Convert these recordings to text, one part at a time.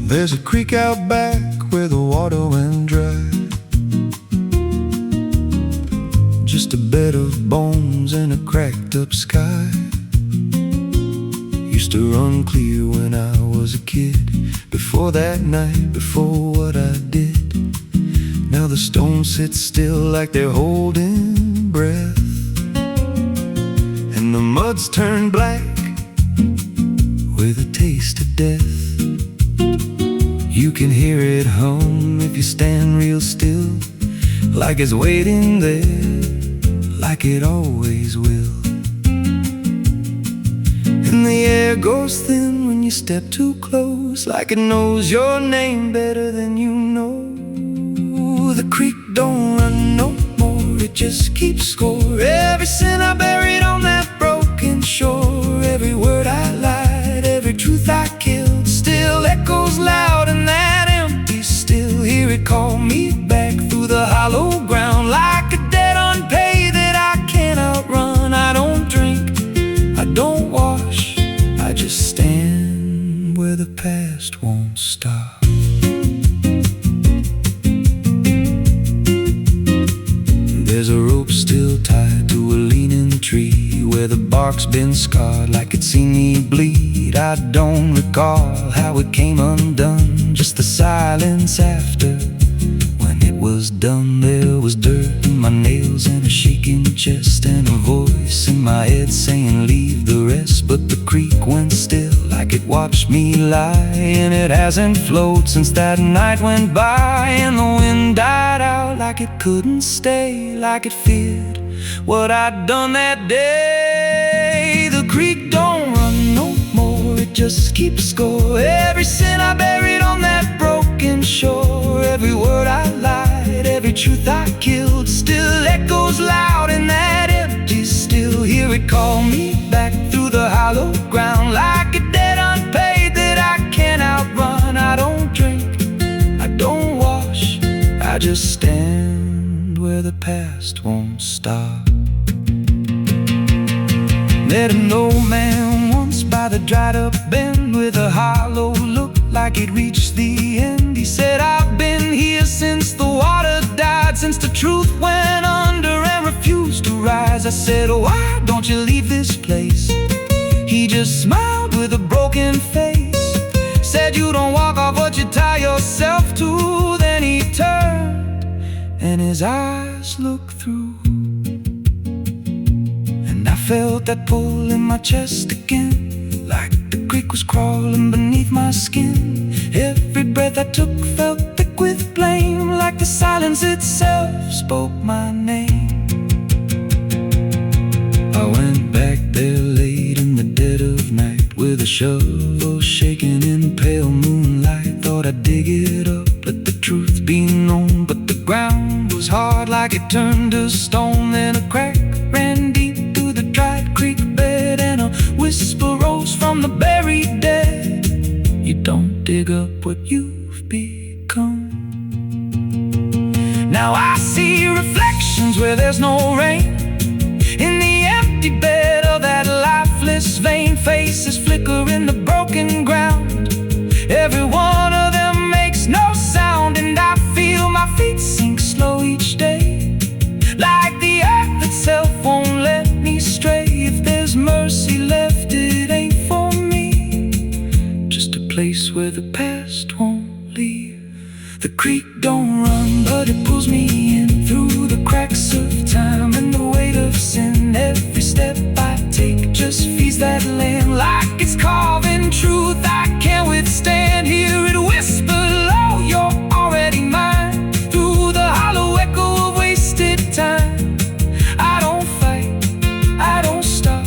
There's a creek out back where the water went dry. Just a bed of bones and a cracked up sky. Used to run clear when I was a kid. Before that night, before what I did. Now the stones sit still like they're holding breath, and the mud's turned black with a taste of death. You can hear it hum if you stand real still, like it's waiting there, like it always will. And the air goes thin when you step too close, like it knows your name better than you know. The creek don't run no more, it just keeps score. Every sin I buried on that broken shore, every word I lied, every truth I killed, still echoes loud in that empty still. Hear it call me back through the hollow ground, like a debt unpaid that I can't outrun. I don't drink, I don't wash, I just stand where the past won't stop. There's a rope still tied to a leaning tree, where the bark's been scarred like it's seen me bleed. I don't recall how it came undone, just the silence after. When it was done, there was dirt in my nails and a shaking chest, and a voice in my head saying leave the rest. But the creek went still like it watched me lie, and it hasn't flowed since that night went by. And the wind died out like it couldn't stay, like it feared what I'd done that day. The creek don't run no more, it just keeps score. Every sin I buried on that broken shore, every word I lied, every truth I killed, still echoes loud in that empty still. Hear it call me back through the hollow ground, like a debt unpaid that I can't outrun. I don't drink, I don't wash, I just stand where the past won't stop. Met an old man once by the dried up bend, with a hollow look like it reached the end. He said, I've been here since the water died, since the truth went under and refused to rise. I said, why don't you leave this place? He just smiled with a broken face, said, you don't walk off what you tie yourself to. Then he turned and his eyes looked through, and I felt that pull in my chest again, like the creek was crawling beneath my skin. Every breath I took felt thick with blame, like the silence itself spoke my name. I went back there late in the dead of night, with a shovel shaking in pale moonlight. Thought I'd dig it up, let the truth be known, but the ground was hard like it turned to stone. Then a crack ran deep through the dried creek bed, and a whisper rose from the buried dead. You don't dig up what you've become. Now I see reflections where there's no rain, in the empty bed of that lifeless vein. Faces flicker in the broken ground, every one of them makes no sound. And I feel my feet sink slow each day, like the earth itself won't let me stray. If there's mercy left, it ain't for me, just a place where the past won't leave. The creek don't run, but it pulls me in through the cracks of time and the weight of sin. Every step I take just feeds that land, like it's carving truth I can't withstand. Hear it whisper low, you're already mine, through the hollow echo of wasted time. I don't fight, I don't stop,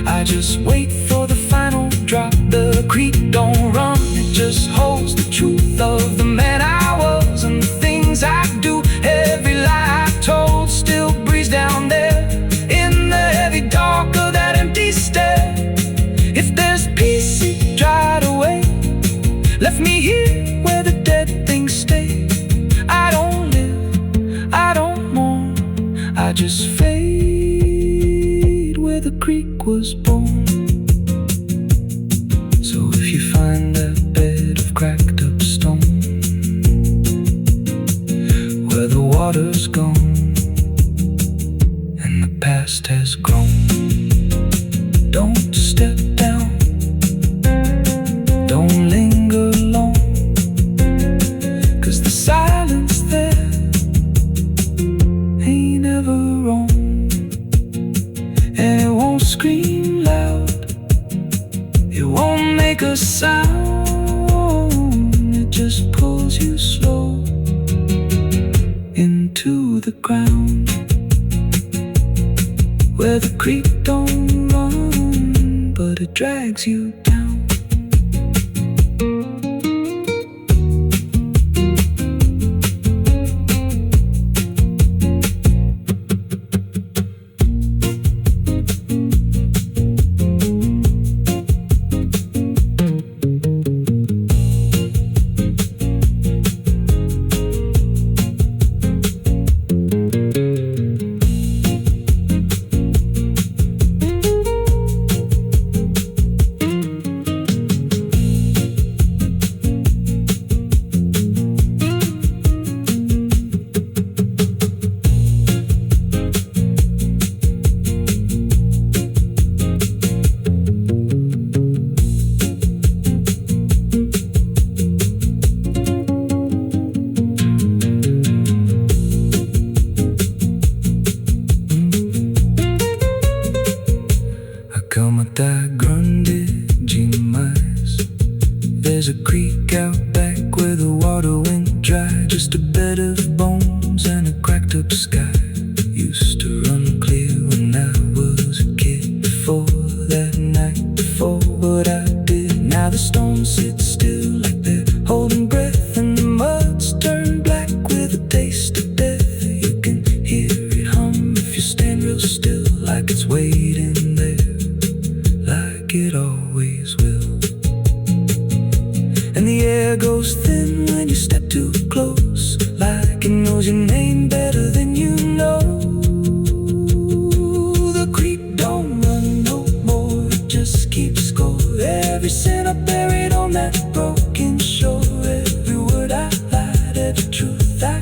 I just wait for the final drop. The creek don't run, it just holds the truth of the man I was and the things I do. Every lie I told still breathes down there in the heavy dark of that empty stare. If there's peace, it dried away, left me here where the dead things stay. I don't live, I don't mourn, I just fade where the creek was born. So if you find that bed of cracked up make a sound, it just pulls you slow into the ground, where the creek don't run, but it drags you down. Como tá grande demais. There's a creek out back where the water went dry. Just a bed of bones and a cracked up sky. Used to run clear when I was a kid. Before that night, before what I did. Now the stones sit still like they're holding breath, and the mud's turned black with a taste of death. You can hear it hum if you stand real still, like it's waiting there, like it always will. And the air goes thin when you step too close, like it knows your name better than you know. The creek don't run no more, it just keeps going. Every sin I buried on that broken shore, every word I lied, every truth I...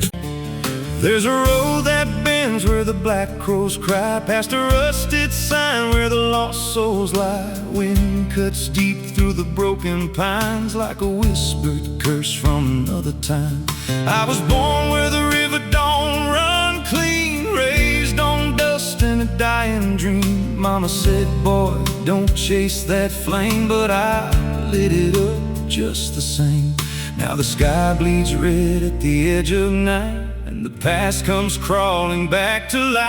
There's a road that bends where the black crows cry, past a rusted sign where the lost souls lie. Wind cuts deep through the broken pines, like a whispered curse from another time. I was born where the river don't run clean, raised on dust and a dying dream. Mama said, boy, don't chase that flame, but I lit it up just the same. Now the sky bleeds red at the edge of night, and the past comes crawling back to life.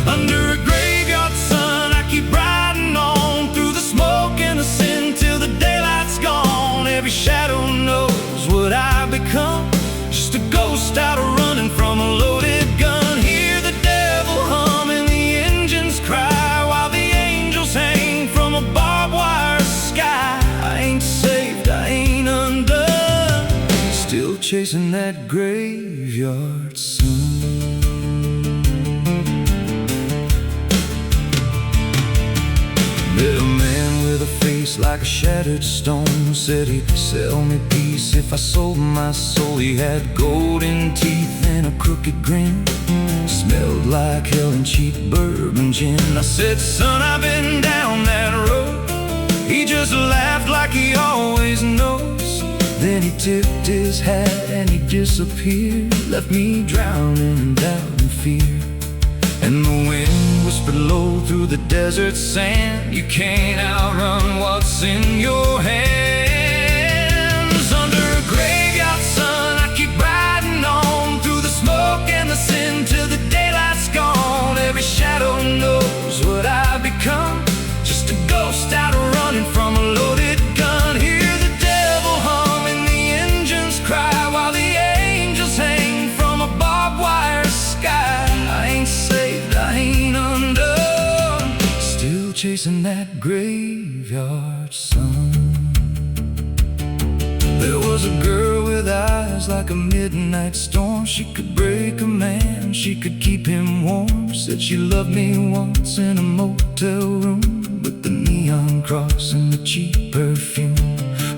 Under a graveyard sun, I keep riding on through the smoke and the sin till the daylight's gone. Every shadow knows what I've become, just a ghost out running from a loaded gun. Hear the devil hum and the engines cry, while the angels hang from a barbed wire sky. I ain't saved, I ain't undone, still chasing that graveyard sun. Met a man with a face like a shattered stone, said he'd sell me peace if I sold my soul. He had golden teeth and a crooked grin, smelled like hell and cheap bourbon gin. I said, son, I've been down that road. He just laughed like he always knows. Then he tipped his hat and he disappeared, left me drowning in doubt and fear. And the wind whispered low through the desert sand, you can't outrun what's in your hands. Under a graveyard sun, I keep riding on through the smoke and the sin till the daylight's gone. Every shadow knows what I've become, just a ghost out running from a loaded gun. Hear the devil hum and the engines cry, while the angels hang from a barbed wire sky. I ain't saved, I ain't undone, still chasing that graveyard sun. There was a girl with eyes like a midnight storm. She could break a man, she could keep him warm. Said she loved me once in a motel room, with the neon cross and the cheap perfume.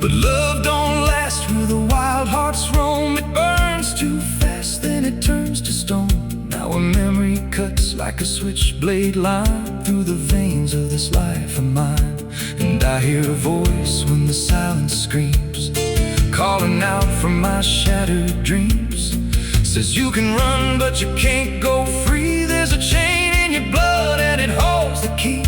But love don't last where the wild hearts roam. It burns too fast, then it turns to stone. Now a memory cuts like a switchblade line through the veins of this life of mine. And I hear a voice when the silence screams, calling out from my shattered dreams. Says you can run but you can't go free. There's a chain in your blood and it holds the key.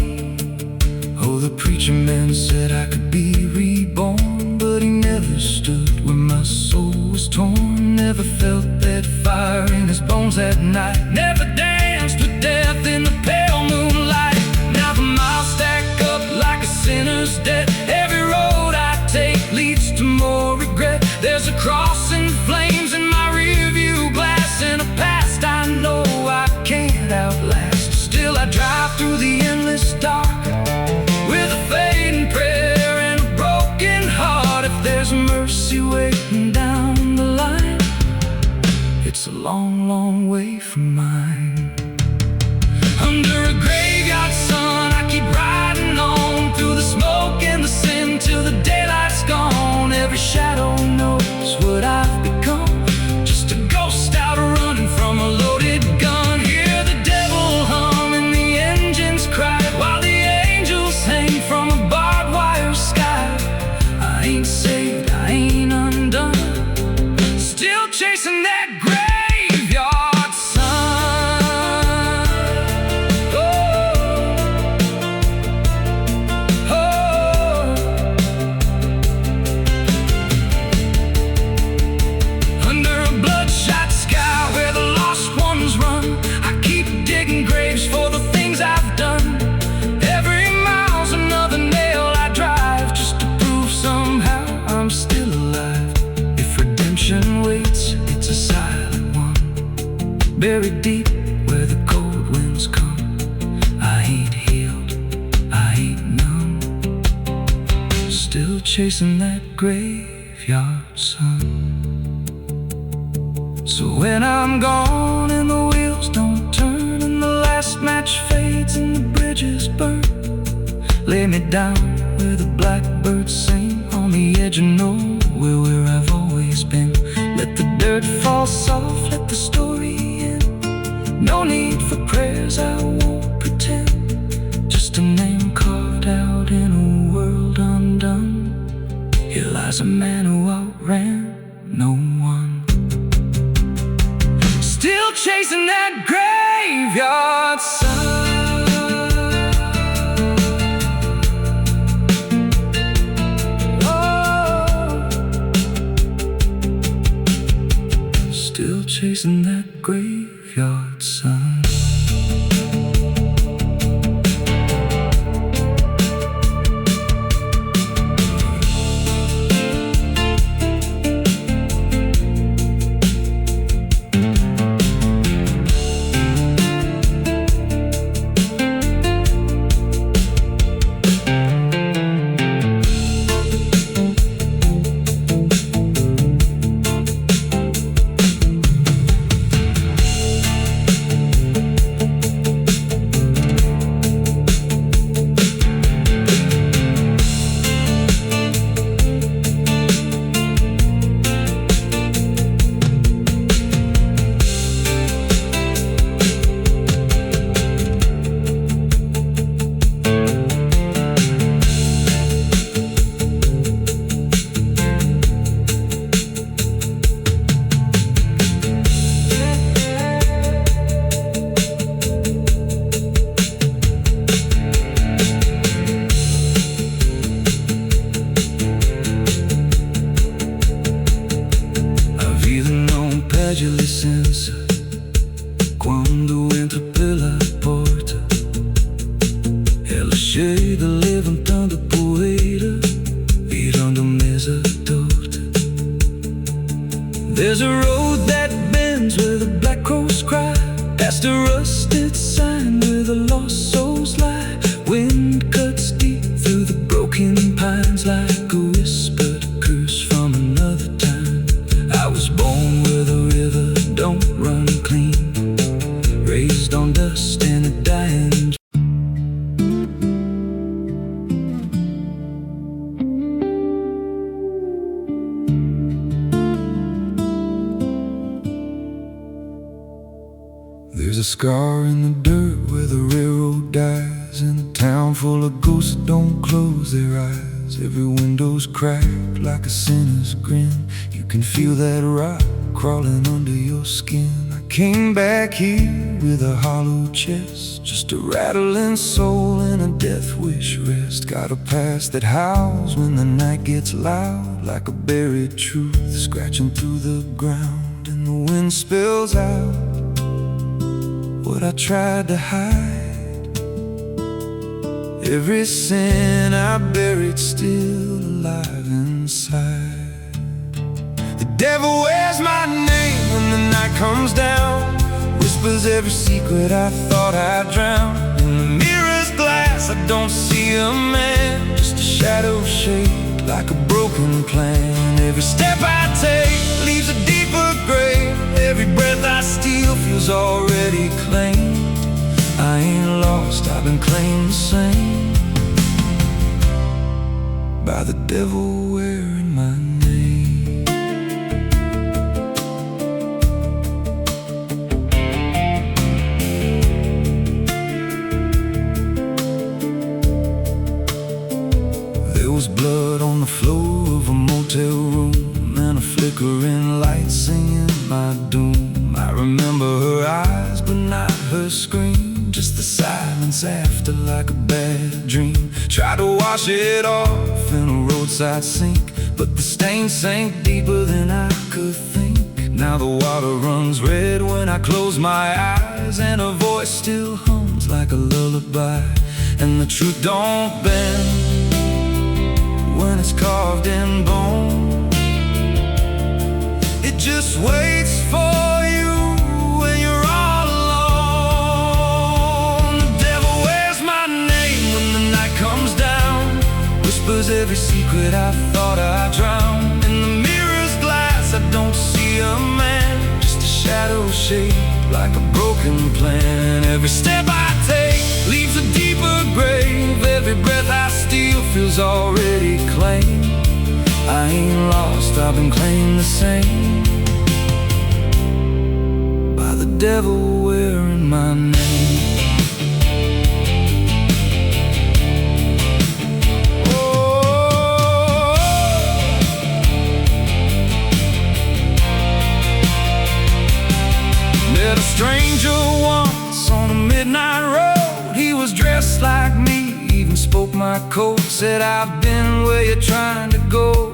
Oh, the preacher man said I could be reborn, but he never stood where my soul was torn. Never felt that fire in his bones at night. Never danced with death in the pale moonlight. Now the miles stack up like a sinner's debt. Every road I take leads to more regret. There's a cross in flames in my rearview glass, and a past I know I can't outlast. Still I drive through the endless dark with a fading prayer and a broken heart. If there's mercy waiting down the line, it's a long, long way from mine. Under a graveyard sun, I keep riding on through the smoke and the sin till the daylight's gone. Every shadow knows what I've become, just a ghost out running from a loaded gun. Hear the devil hum and the engines cry while the angels hang from a barbed wire sky. I ain't saved, I ain't undone, still chasing that graveyard sun. Oh, oh. Under a bloodshot sky where the lost ones run, I keep digging graves for the things I've done. Every mile's another nail I drive, just to prove somehow I'm still alive. If redemption waits, it's a silent one, buried deep where the cold winds come. I ain't healed, I ain't numb, still chasing that graveyard sun. So when I'm gone and the wheels don't turn and the last match fades and the bridges burn, lay me down where the blackbirds sing on the edge of nowhere where I've always been. Let the dirt fall soft, let the story end. No need for prayers, I won't pretend. Just a name carved out in a world undone. Here lies a man who outran no one, still chasing that graveyard sun. Oh, still chasing that graveyard sun. Perde a licença quando entra pela porta. Ela chega levantando poeira, virando mesa torta. There's a road that bends where the black crows cry, past a rusted sign where the lost souls lie. Wind cuts deep through the broken pines like a whispered curse from another time. I was born where the river don't run clean, raised on dust and a dying. There's a scar in the dirt where the railroad dies, in a town full of ghosts that don't close their eyes. Every window's cracked like a sinner's grin. You can feel that rock crawling under your skin. I Came back here with a hollow chest, just a rattling soul and a death wish rest. Got a past that howls when the night gets loud, like a buried truth scratching through the ground. And the wind spills out what I tried to hide. Every sin I buried still alive inside. The devil wears my name when the night comes down, whispers every secret I thought I'd drown. In the mirror's glass I don't see a man, just a shadow shaped like a broken plan. Every step I take leaves a deeper grave. Every breath I steal feels already claimed. I ain't lost, I've been claimed the same by the devil wearing my name. Blood on the floor of a motel room, and a flickering light singing my doom. I remember her eyes but not her scream, just the silence after like a bad dream. Tried to wash it off in a roadside sink, but the stain sank deeper than I could think. Now the water runs red when I close my eyes, and her voice still hums like a lullaby. And the truth don't bend when it's carved in bone. It just waits for you when you're all alone. The devil wears my name when the night comes down, whispers every secret I thought I'd drown. In the mirror's glass I don't see a man, just a shadow shaped like a broken plan. Every step I take leaves a deeper grave. Every breath I steal feels already claimed. I ain't lost, I've been claimed the same by the devil wearing my name. Oh, met a stranger once on a midnight road. He was dressed like me, even spoke my code. Said, I've been where you're trying to go.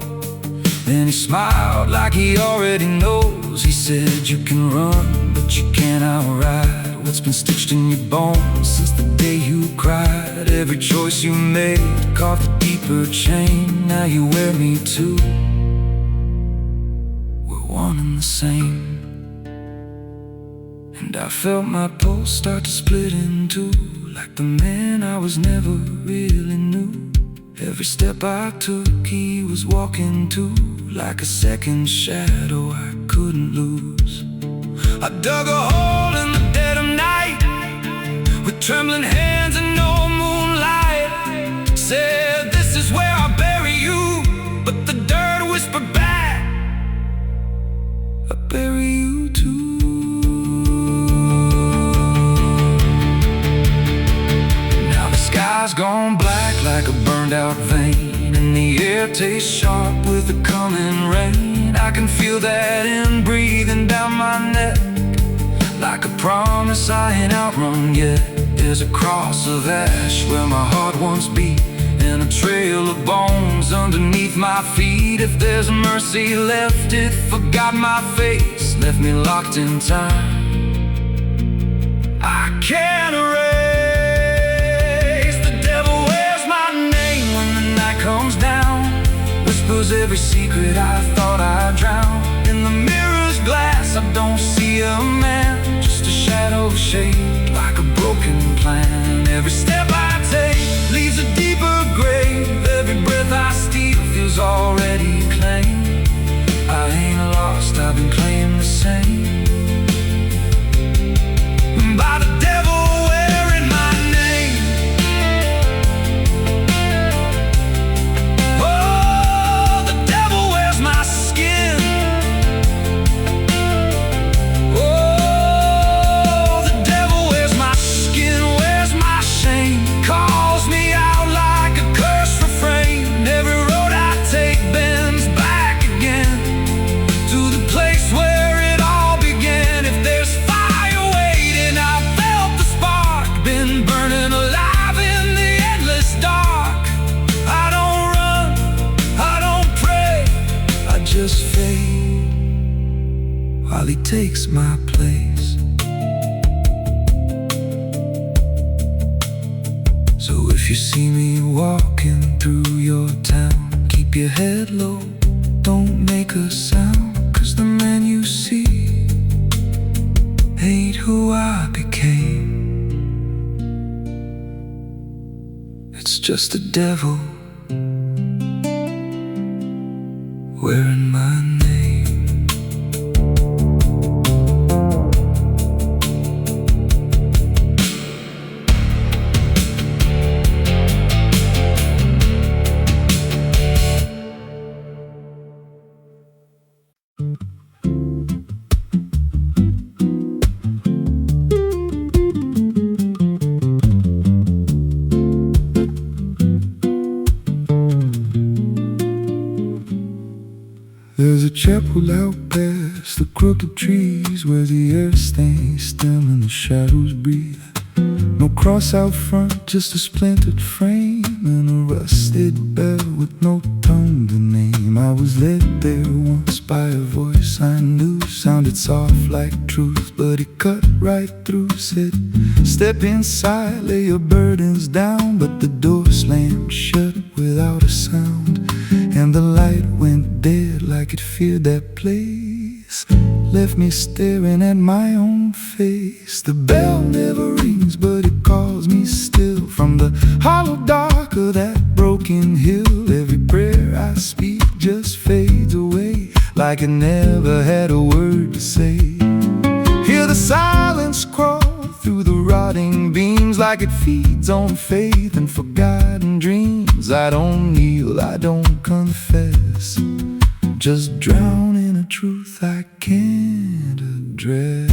Then he smiled like he already knows. He said, you can run, but you can't outride what's been stitched in your bones since the day you cried. Every choice you made carved a deeper chain. Now you wear me too. We're one and the same. And I felt my pulse start to split in two, like the man I was never really knew. Every step I took he was walking too, like a second shadow I couldn't lose. I dug a hole in the dead of night with trembling hands and no moonlight. Said, this is where I'll bury you, but the dirt whispered back, I'll bury you too. Sky's gone black like a burned out vein, and the air tastes sharp with the coming rain. I can feel that in breathing down my neck, like a promise I ain't outrun yet. There's a cross of ash where my heart once beat, and a trail of bones underneath my feet. If there's mercy left, it forgot my face, left me locked in time. I can't erase. Comes down, whispers every secret I thought I'd drown. In the mirror's glass I don't see a man, just a shadow shaped like a broken plan. Every step I take leaves a deeper grave. Every breath I steal feels already claimed. I ain't lost, I've been claimed the same by the devil wearing my name. Place where it all began. he takes my place. So if you see me walking through your town, keep your head low, don't make a sound, 'cause the man you see ain't who I became. It's just the devil wearing my name. There's a chapel out past the crooked trees, where the air stays still and the shadows breathe. No cross out front, just a splintered frame and a rusted bell with no tongue to name. I was led there once by a voice I knew, sounded soft like truth, but it cut right through. Said, step inside, lay your burdens down, but the door slammed shut without a sound, and the light went dead like it feared that place. Left me staring at my own face. The bell never rings, but it calls me still. From the hollow dark of that broken hill, every prayer I speak just fades away, like it never had a word to say. Hear the silence crawl through the rotting beams, like it feeds on faith and forgotten dreams. I don't kneel, I don't confess, just drown in a truth I can't address.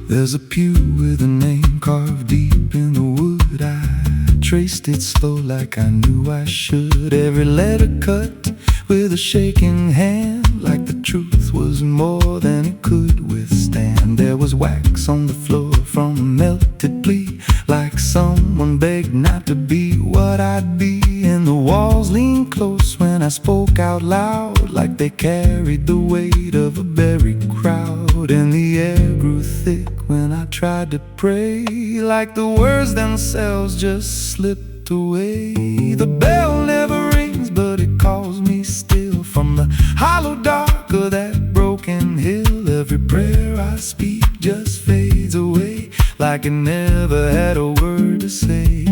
There's a pew with a name carved deep in the wood. I traced it slow like I knew I should. Every letter cut with a shaking hand, like the truth was more than it could withstand. There was wax on the floor from a melted plea, like someone begged not to be what I'd be. And the walls leaned close when I spoke out loud, like they carried the weight of a buried crowd. And the air grew thick when I tried to pray, like the words themselves just slipped away. The bell never rings, but it calls me still. From the hollow dark of that broken hill, every prayer I speak just fades away, like it never had a word to say.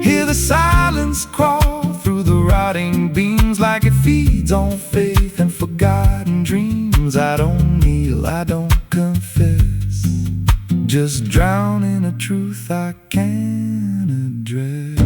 Hear the silence crawl through the rotting beams, like it feeds on faith and forgotten dreams. I don't kneel, I don't confess, just drown in a truth I can't address.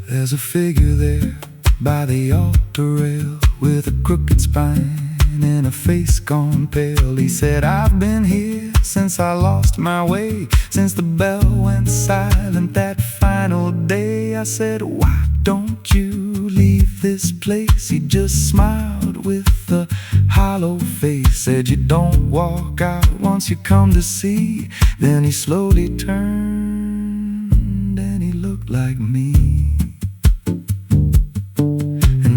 There's a figure there by the altar rail, with a crooked spine and a face gone pale. He said, I've been here since I lost my way, since the bell went silent that final day. I said, why don't you leave this place? He just smiled with a hollow face, said, you don't walk out once you come to see. Then he slowly turned and he looked like me.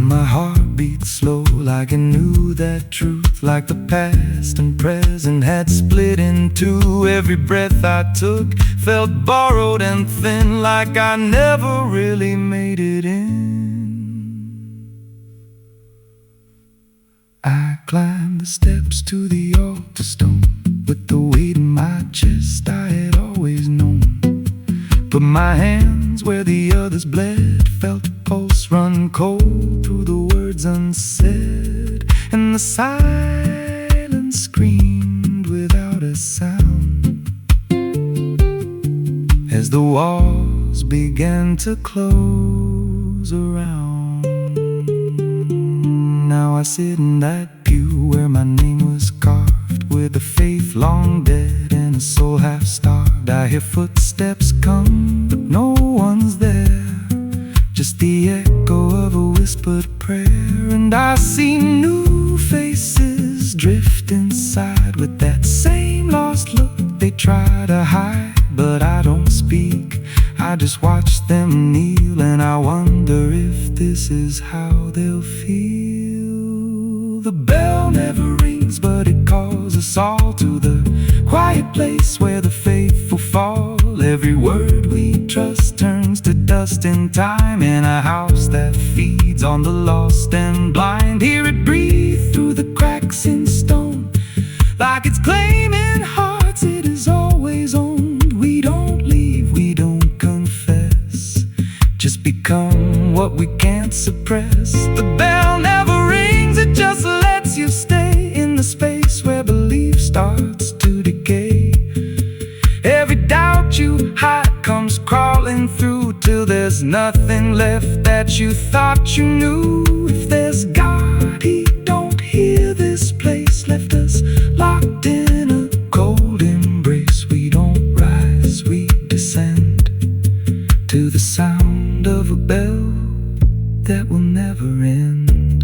My heart beat slow, like it knew that truth, like the past and present had split in two. Every breath I took felt borrowed and thin, like I never really made it in. I climbed the steps to the altar stone, with the weight in my chest I had always known. Put my hands where the others bled, felt a pulse run cold through the words unsaid, and the silence screamed without a sound as the walls began to close around. Now I sit in that pew where my name was carved, with a faith long dead and a soul half starved. I hear footsteps come, but no one's there, just the echo of a whispered prayer. And I see new just watch them kneel, and I wonder if this is how they'll feel. The bell never rings, but it calls us all to the quiet place where the faithful fall. Every word we trust turns to dust in time, in a house that feeds on the lost and blind. Hear it breathe through the cracks in stone, like it's claiming hearts it is always owned. We don't leave, we don't confess, just become what we can't suppress. The bell never rings, it just lets you stay in the space where belief starts to decay. Every doubt you hide comes crawling through, till there's nothing left that you thought you knew. If there's God, He don't hear this place, left us locked in a cold embrace. We don't rise, we descend to the sound of a bell that will never end.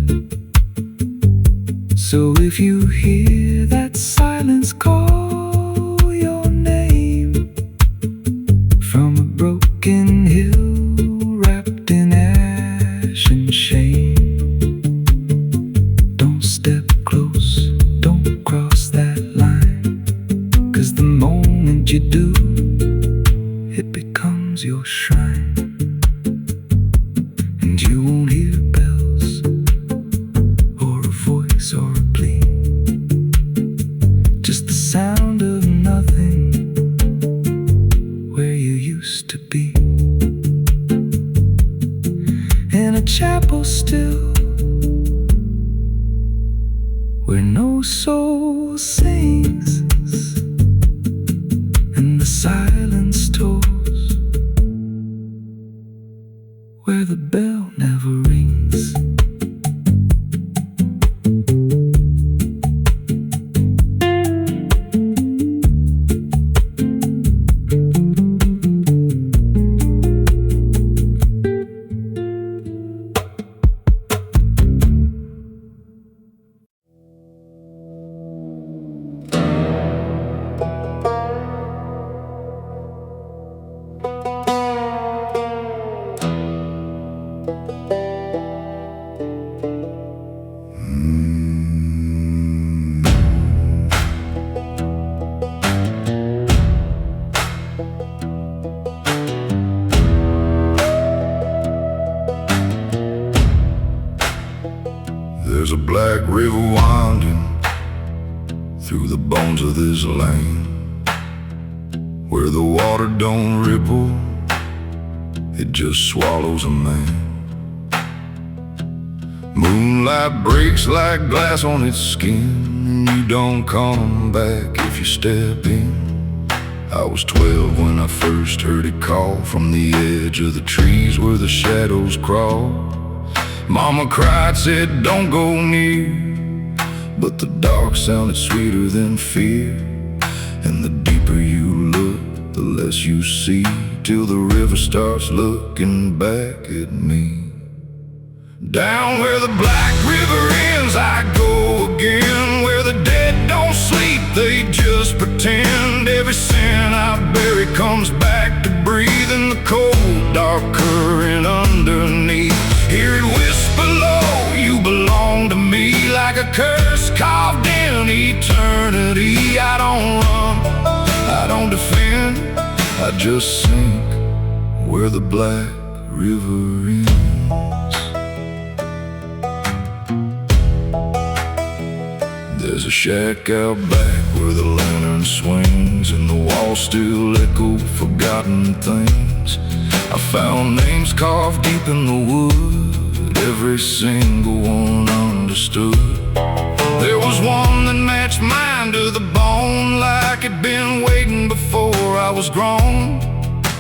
So if you hear that silence call your name from a broken hill wrapped in ash and shame, don't step close, don't cross that line, 'cause the moment you do, it becomes your shrine. And you won't hear bells or a voice or a plea, just the sound of nothing where you used to be. In a chapel still, where no soul sings and the silence tolls, where the bell never rings. There's a black river winding through the bones of this land, where the water don't ripple, it just swallows a man. Moonlight breaks like glass on its skin, and you don't come back if you step in. I was 12 when I first heard it call from the edge of the trees where the shadows crawl. Mama cried, said don't go near, but the dark sounded sweeter than fear. And the deeper you look, the less you see, till the river starts looking back at me. Down where the black river ends I go again, where the dead don't sleep, they just pretend. Every sin I bury comes back to breathe in the cold, dark current underneath. Hear it whisper low, you belong to me, like a curse carved in eternity. I don't run, I don't defend, I just sink where the black river ends. There's a shack out back where the lantern swings, and the walls still echo forgotten things. I found names carved deep in the wood, every single one understood. There was one that matched mine to the bone, like it'd been waiting before I was grown.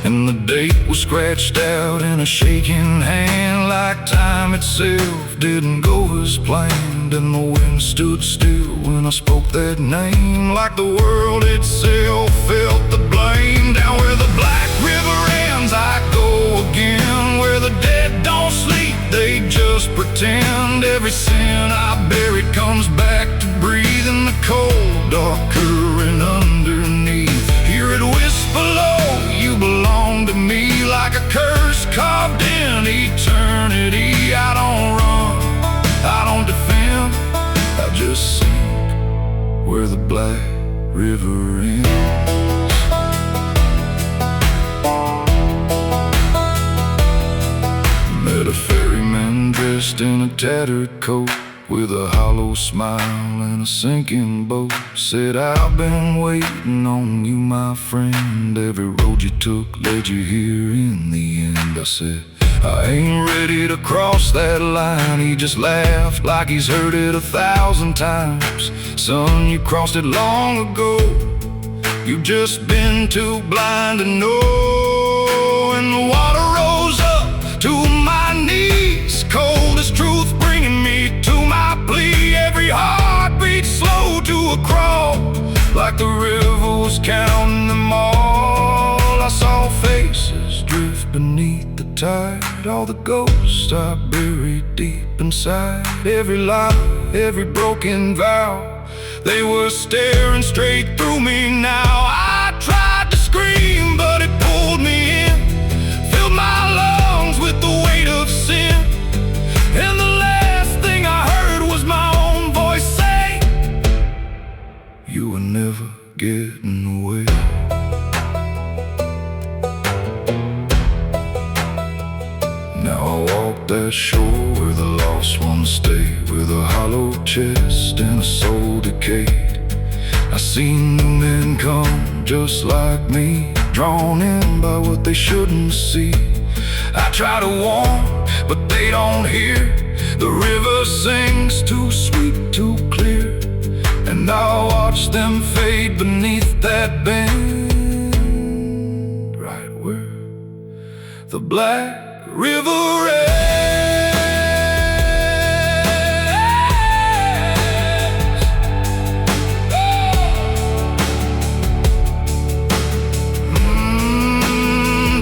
And the date was scratched out in a shaking hand, like time itself didn't go as planned. And the wind stood still when I spoke that name, like the world itself felt the blame. Down where the black river ends I go again, where the dead don't sleep, they just pretend. Every sin I buried comes back to breathe in the cold, dark current underneath. Hear it whisper low, you belong to me, like a curse carved in eternity. I don't run, I don't defend, I just sink where the black river ends. Met a ferryman dressed in a tattered coat, with a hollow smile and a sinking boat. Said, I've been waiting on you, my friend. Every road you took led you here in the end. I said, I ain't ready to cross that line. He just laughed like he's heard it 1,000 times. Son, you crossed it long ago. You've just been too blind to know. And the water rose up to my knees, cold as truth bringing me to my plea. Every heartbeat slow to a crawl, like the river was counting them all. I saw faces drift beneath the tide, all the ghosts I buried deep inside. Every lie, every broken vow, they were staring straight through me now. I tried to scream, but it pulled me in, filled my lungs with the weight of sin. And the last thing I heard was my own voice say, you were never getting away. Now I walk that shore where the lost ones stay, with a hollow chest and a soul decayed. I seen new men come just like me, drawn in by what they shouldn't see. I try to warn, but they don't hear. The river sings too sweet, too clear, and I watch them fade beneath that bend, right where the black river ends.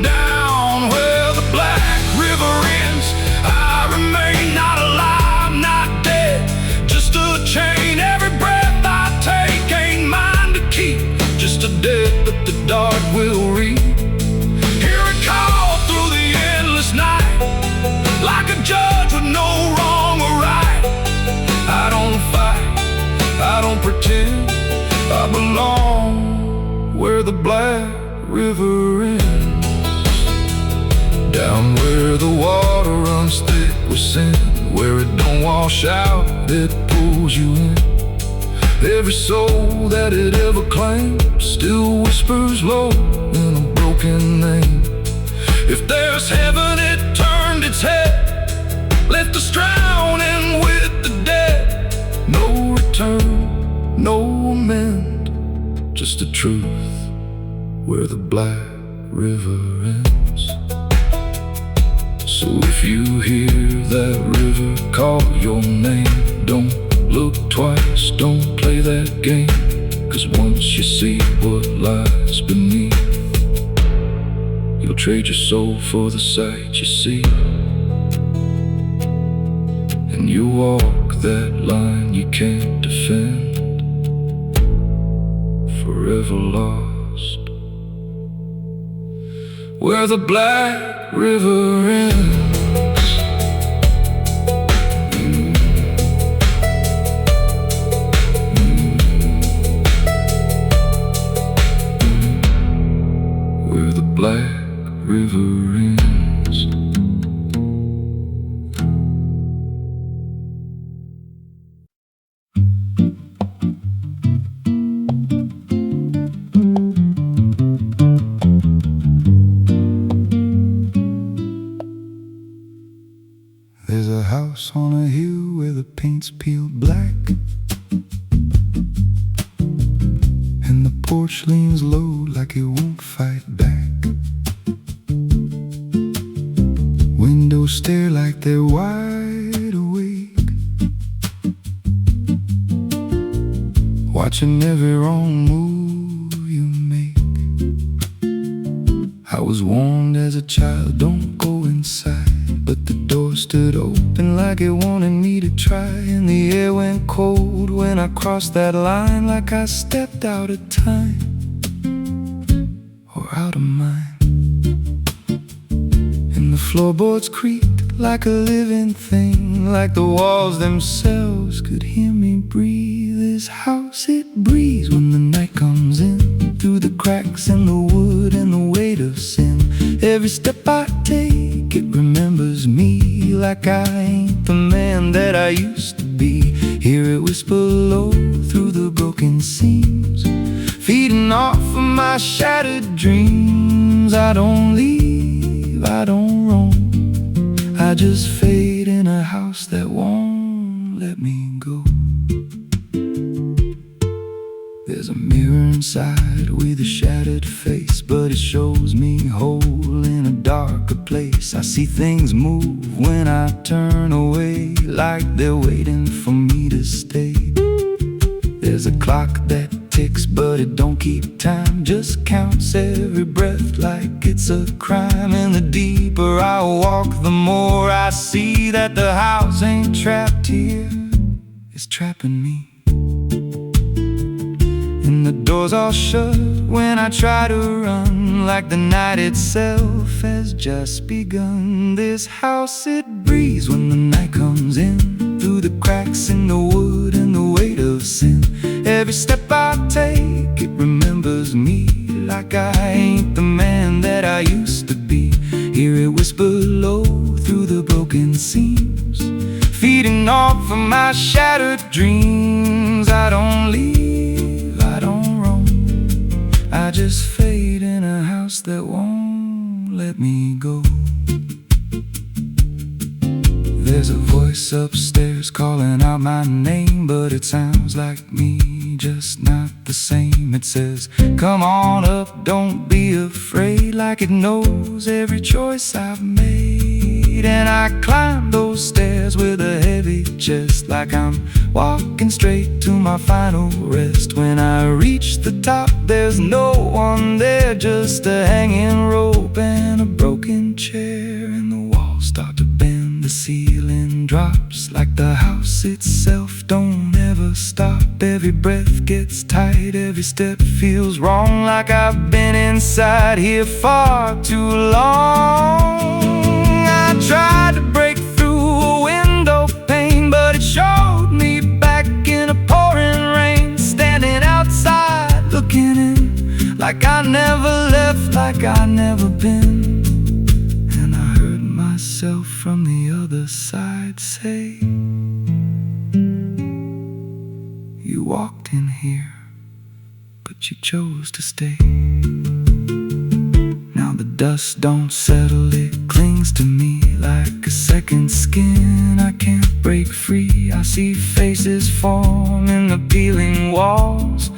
Down where the black river ends, I remain not alive, not dead, just a chain. Every breath I take ain't mine to keep, just a debt that the dark will reap. Hear it call through the endless night, like a judge with no wrong or right. I don't fight, I don't pretend, I belong where the black river ends. Down where the water runs thick with sin, where it don't wash out, it pulls you in. Every soul that it ever claimed still whispers low in a broken name. If there's heaven, it turned its head, left us drowning with the dead. No return, no amend, just the truth where the black river ends. So if you hear that river call your name, don't look twice, don't play that game, 'cause once you see what lies beneath, you'll trade your soul for the sight you see. And you walk that line you can't defend, forever lost where the black river ends. Where the black river ends. There's a house on a hill where the paint's peeled black, and the porch leans low like it won't fight back. Windows stare like they're wide awake, watching every wrong move you make. I was warned as a child, don't go inside, but the door stood open like it wanted me to try. And the air went cold when I crossed that line, like I stepped out of time or out of mind. floorboards creaked like a living thing, like the walls themselves could hear me breathe. This house, it breathes when the night comes in, through the cracks in the wood and the weight of sin. Every step I take, it remembers me, like I ain't the man that I used to be. Hear it whisper low through the broken seams, feeding off of my shattered dreams. I don't leave, I don't roam, I just fade in a house that won't let me go. There's a mirror inside with a shattered face, but it shows me whole in a darker place. I see things move when I turn away, like they're waiting for me to stay. There's a clock that ticks, but it don't keep time, just counts every breath like it's a crime. And the deeper I walk, the more I see that the house ain't trapped here, it's trapping me. And the doors all shut when I try to run, like the night itself has just begun. This house, it breathes when the night comes in, through the cracks in the wood and the weight of sin. Every step I take, it remembers me, like I ain't the man that I used to be. Hear it whisper low through the broken seams, feeding off of my shattered dreams. I don't leave, I don't roam, I just fade in a house that won't let me go. There's a voice upstairs calling out my name, but it sounds like me, just not the same. It says, come on up, don't be afraid, like it knows every choice I've made. And I climb those stairs with a heavy chest, like I'm walking straight to my final rest. When I reach the top, there's no one there, just a hanging rope and a broken chair. And the walls start to bend, the ceiling drops, like the house itself don't ever stop. Every breath gets tight, every step feels wrong, like I've been inside here far too long. I tried to break through a window pane, but it showed me back in a pouring rain. Standing outside, looking in, like I never left, like I never been. And I heard myself from the other side say, you walked in here, but you chose to stay. Now the dust don't settle, it clings to me like a second skin. I can't break free, I see faces form in the peeling walls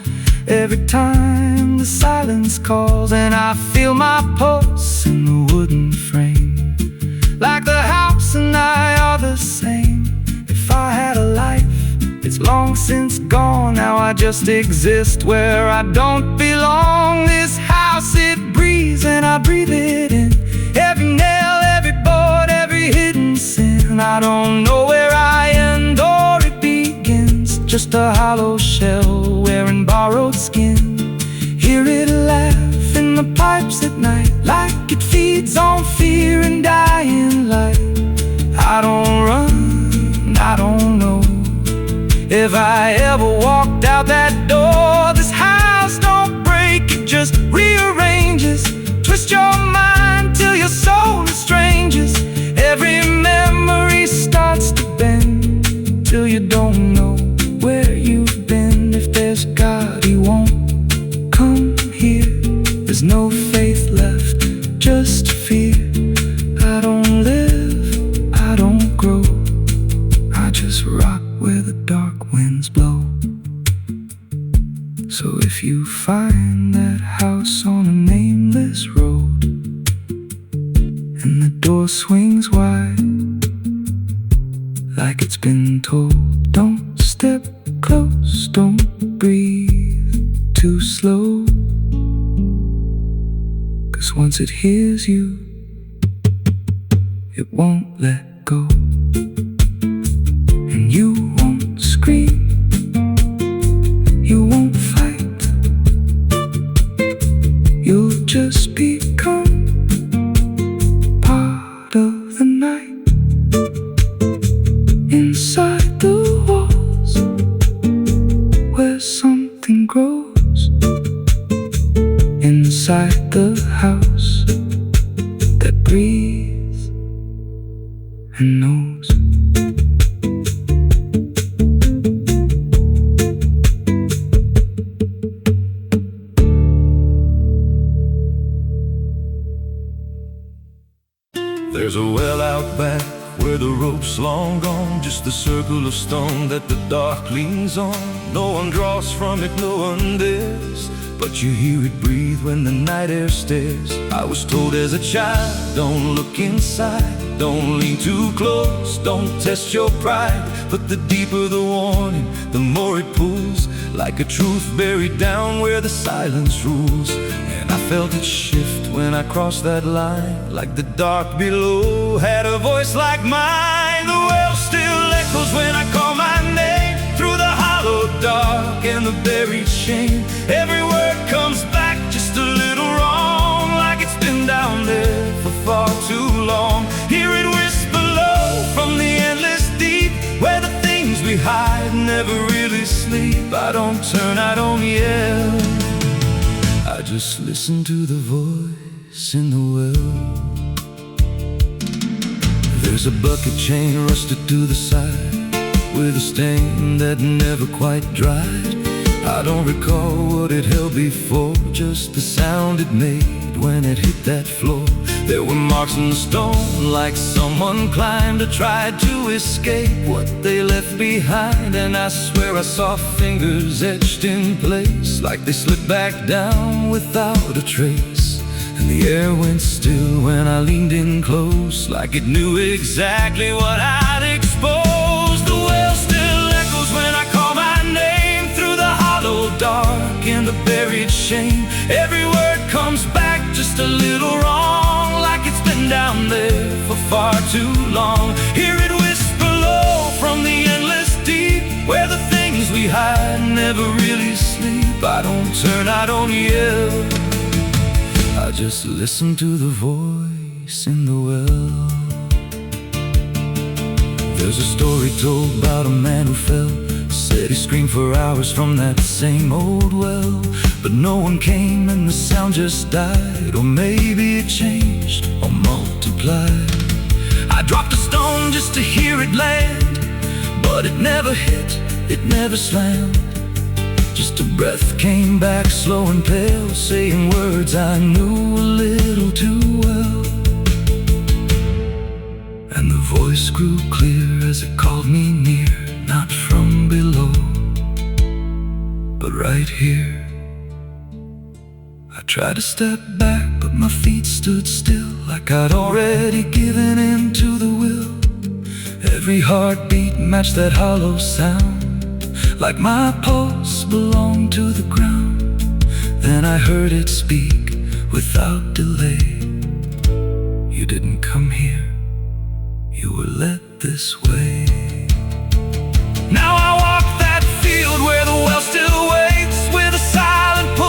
every time the silence calls. And I feel my pulse in the wooden frame, like the house and I are the same. If I had a life, it's long since gone. Now I just exist where I don't belong. This house, it breathes and I breathe it in, every nail, every board, every hidden sin. I don't know where I end or it begins, just a hollow shell wearing borrowed skin. Hear it laugh in the pipes at night, like it feeds on fear and dying light. I don't run, I don't know if I ever walked out that door. This house don't break, it just rearranges, twist your mind till your soul estranges. Every memory starts to bend, till you don't know where you've been. If there's God, He won't come here. There's no faith left, just fear. I don't live, I don't grow, I just rock where the dark winds blow. So if you find that house on a nameless road, and the door swings wide, like it's been told, don't step close, don't breathe too slow, 'cause once it hears you, it won't let go. And you won't scream, you won't fight, you'll just become part of and knows. There's a well out back where the rope's long gone, just the circle of stone that the dark leans on. No one draws from it, no one dares, but you hear it breathe when the night air stares. I was told as a child, don't look inside, don't lean too close, don't test your pride. But the deeper the warning, the more it pulls, like a truth buried down where the silence rules. And I felt it shift when I crossed that line, like the dark below had a voice like mine. The well still echoes when I call my name, through the hollow dark and the buried shame. Every word comes back just a little wrong, like it's been down there for far too long. Hear it whisper low from the endless deep, where the things we hide never really sleep. I don't turn, I don't yell, I just listen to the voice in the well. There's a bucket chain rusted to the side, with a stain that never quite dried. I don't recall what it held before, just the sound it made when it hit that floor. There were marks in the stone, like someone climbed or tried to escape what they left behind. And I swear I saw fingers etched in place, like they slipped back down without a trace. And the air went still when I leaned in close, like it knew exactly what I'd exposed. The well still echoes when I call my name, through the hollow dark and the buried shame. Every word comes back just a little wrong, like it's been down there for far too long. Hear it whisper low from the endless deep, where the things we hide never really sleep. I don't turn, I don't yell, I just listen to the voice in the well. There's a story told about a man who fell, said he screamed for hours from that same old well, but no one came and the sound just died. Or maybe it changed or multiplied. I dropped a stone just to hear it land, but it never hit, it never slammed. Just a breath came back slow and pale, saying words I knew a little too well. And the voice grew clear as it called me near, not from below, but right here. I tried to step back, but my feet stood still, like I'd already given in to the will. Every heartbeat matched that hollow sound, like my pulse belonged to the ground. Then I heard it speak without delay. You didn't come here, you were led this way. Now I walk that field where the well still waits, with a silent pull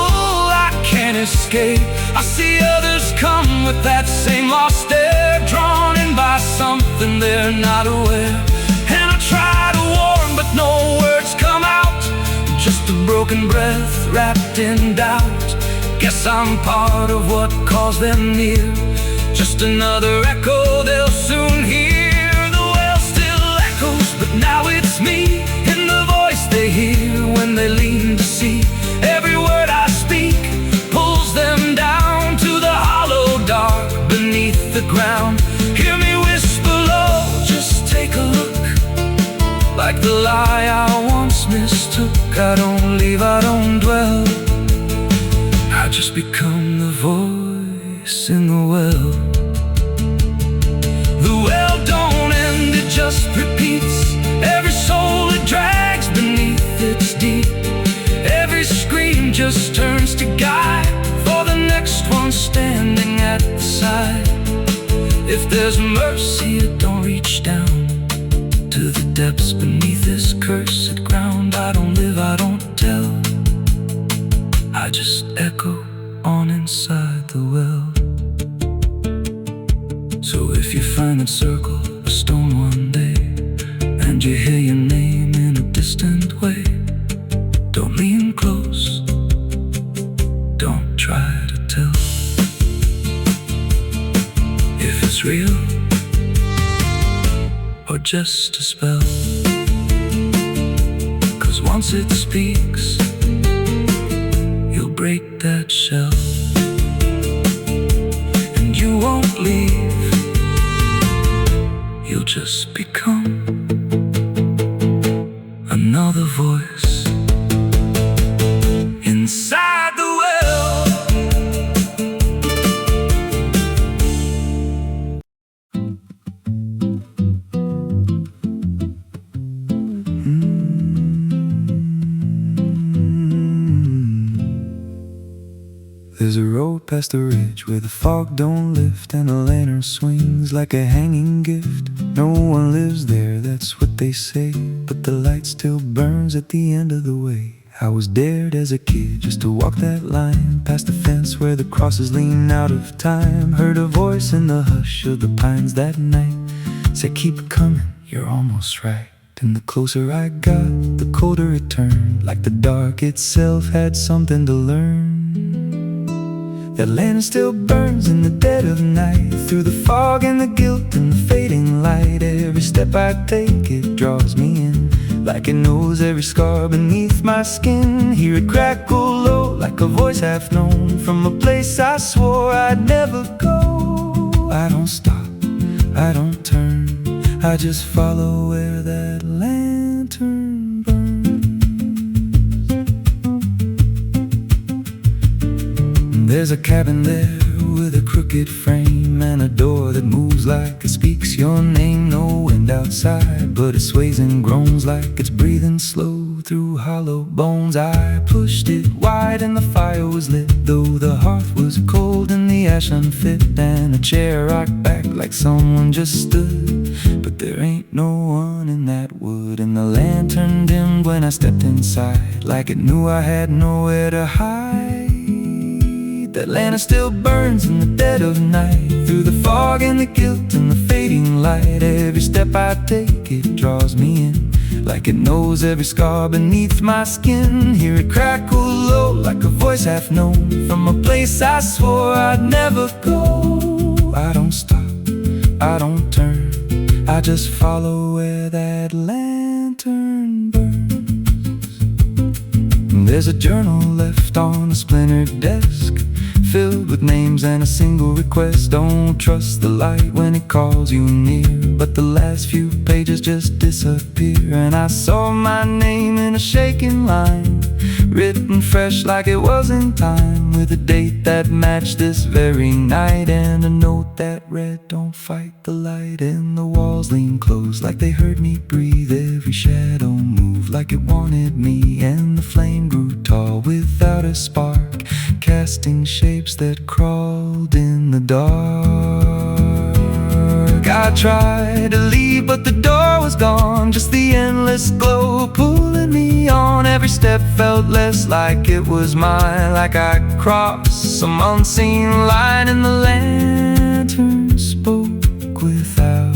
I can't escape. I see others come with that same lost stare, drawn in by something they're not aware. And I try to warn, but no words come out, just a broken breath wrapped in doubt. Guess I'm part of what calls them near, just another echo they'll soon hear. The well still echoes, but now it's me, in the voice they hear when they lean to see. Every word I speak pulls them down to the hollow dark beneath the ground. Hear me whisper low, just take a look, like the lie I once mistook. I don't leave, I don't dwell, I just become the voice in the well. The well don't end, it just repeats. Every soul it drags beneath its deep. Every scream just turns to guide for the next one standing at the side. If there's mercy, it don't reach down to the depths beneath this cursed ground. I don't live, I don't tell, I just echo on inside the well. So if you find that circle of stone one day, and you hear your name in a distant way, don't lean close, don't try to tell. If it's real, or just a spell. 'Cause once it speaks, you'll break that shell, and you won't leave. You'll just become another voice inside the well. There's a road past the ridge where the fog don't lift, and the lantern swings like a hanging gift. No one lives there, that's what they say, but the light still burns at the end of the way. I was dared as a kid just to walk that line, past the fence where the crosses lean out of time. Heard a voice in the hush of the pines that night, said keep coming, you're almost right. And the closer I got, the colder it turned, like the dark itself had something to learn. That lantern still burns in the dead of night, through the fog and the guilt and the fading light. Every step I take, it draws me in, like it knows every scar beneath my skin. Hear it crackle low, like a voice half known, from a place I swore I'd never go. I don't stop, I don't turn, I just follow where that lantern burns. There's a cabin there with a crooked frame, and a door that moves like it speaks your name. No wind outside, but it sways and groans like it's breathing slow through hollow bones. I pushed it wide and the fire was lit, though the hearth was cold and the ash unfit. And a chair rocked back like someone just stood, but there ain't no one in that wood. And the lantern dimmed when I stepped inside, like it knew I had nowhere to hide. That lantern still burns in the dead of night, through the fog and the guilt and the fading light. Every step I take, it draws me in, like it knows every scar beneath my skin. Hear it crackle low, like a voice half known, from a place I swore I'd never go. I don't stop, I don't turn, I just follow where that lantern burns. There's a journal left on a splintered desk, filled with names and a single request. Don't trust the light when it calls you near, but the last few pages just disappear. And I saw my name in a shaking line, written fresh like it was in time, with a date that matched this very night, and a note that read, don't fight the light. And the walls leaned close like they heard me breathe, every shadow moved like it wanted me. And the flame grew tall without a spark, casting shapes that crawled in the dark. I tried to leave, but the door was gone, just the endless glow pulling me on. Every step felt less like it was mine, like I crossed some unseen line. And the lantern spoke without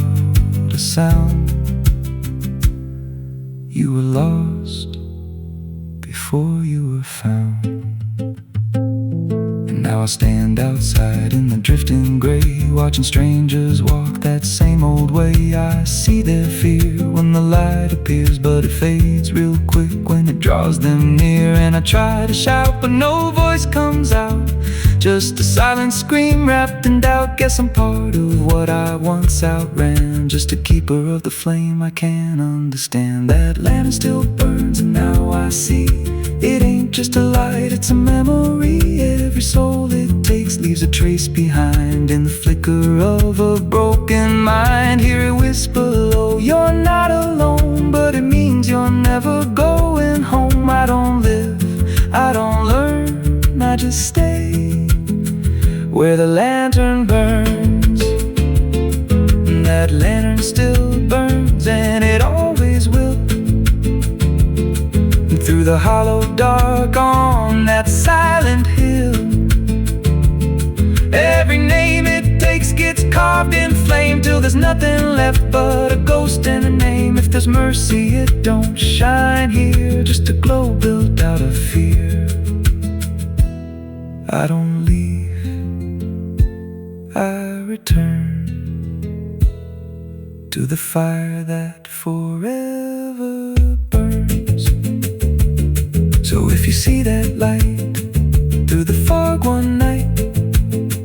a sound. You were lost before you were found. Now I stand outside in the drifting gray, watching strangers walk that same old way. I see their fear when the light appears, but it fades real quick when it draws them near. And I try to shout, but no voice comes out, just a silent scream wrapped in doubt. Guess I'm part of what I once outran, just a keeper of the flame I can't understand. That lantern still burns, and now I see it ain't just a light, it's a memory. Every soul it takes leaves a trace behind, in the flicker of a broken mind. Hear it whisper low, you're not alone, but it means you're never going home. I don't live, I don't learn, I just stay where the lantern burns. And that lantern still burns, and it always will, through the hollow dark on that silent hill. Every name it takes gets carved in flame, till there's nothing left but a ghost and a name. If there's mercy, it don't shine here, just a glow built out of fear. I don't leave, I return, to the fire that forever burns. So if you see that light through the fog one night,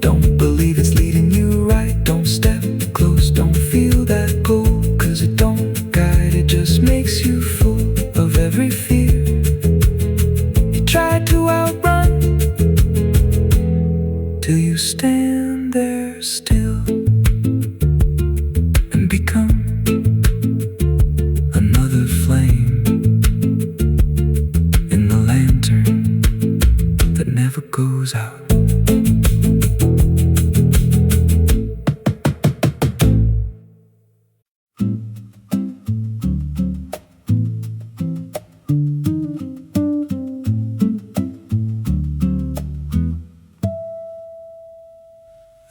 don't believe it's leading you right. Don't step close, don't feel that pull, 'cause it don't guide, it just makes you full of every fear you tried to outrun, till you stand there still and become another flame in the lantern that never goes out.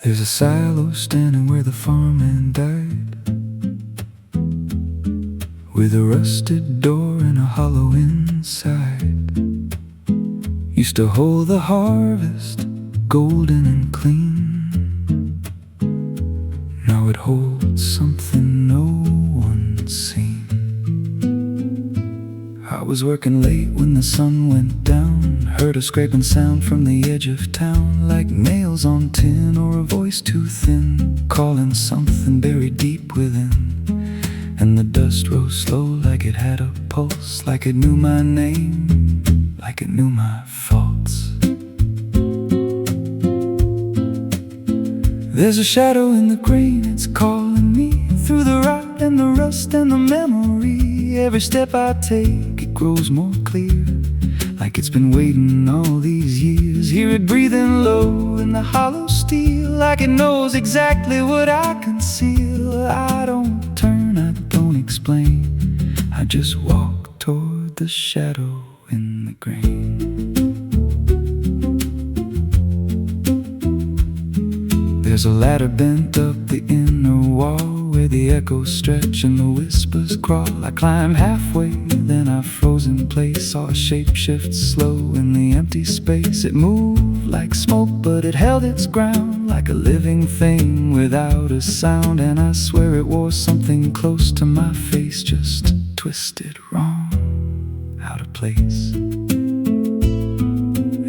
There's a silo standing where the farmhand died, with a rusted door and a hollow inside. Used to hold the harvest, golden and clean. Now it holds something no one's seen. I was working late when the sun went down, heard a scraping sound from the edge of town, like nails on tin or a voice too thin, calling something buried deep within. And the dust rose slow like it had a pulse, like it knew my name, like it knew my faults. There's a shadow in the grain, it's calling me through the rot and the rust and the memory. Every step I take, it grows more clear, like it's been waiting all these years. Hear it breathing low in the hollow steel, like it knows exactly what I conceal. I don't turn, I don't explain, I just walk toward the shadow in the grain. There's a ladder bent up the inner wall, where the echoes stretch and the whispers crawl. I climb halfway, then I froze in place, saw a shape shift slow in the empty space. It moved like smoke, but it held its ground, like a living thing without a sound. And I swear it wore something close to my face, just twisted wrong, out of place.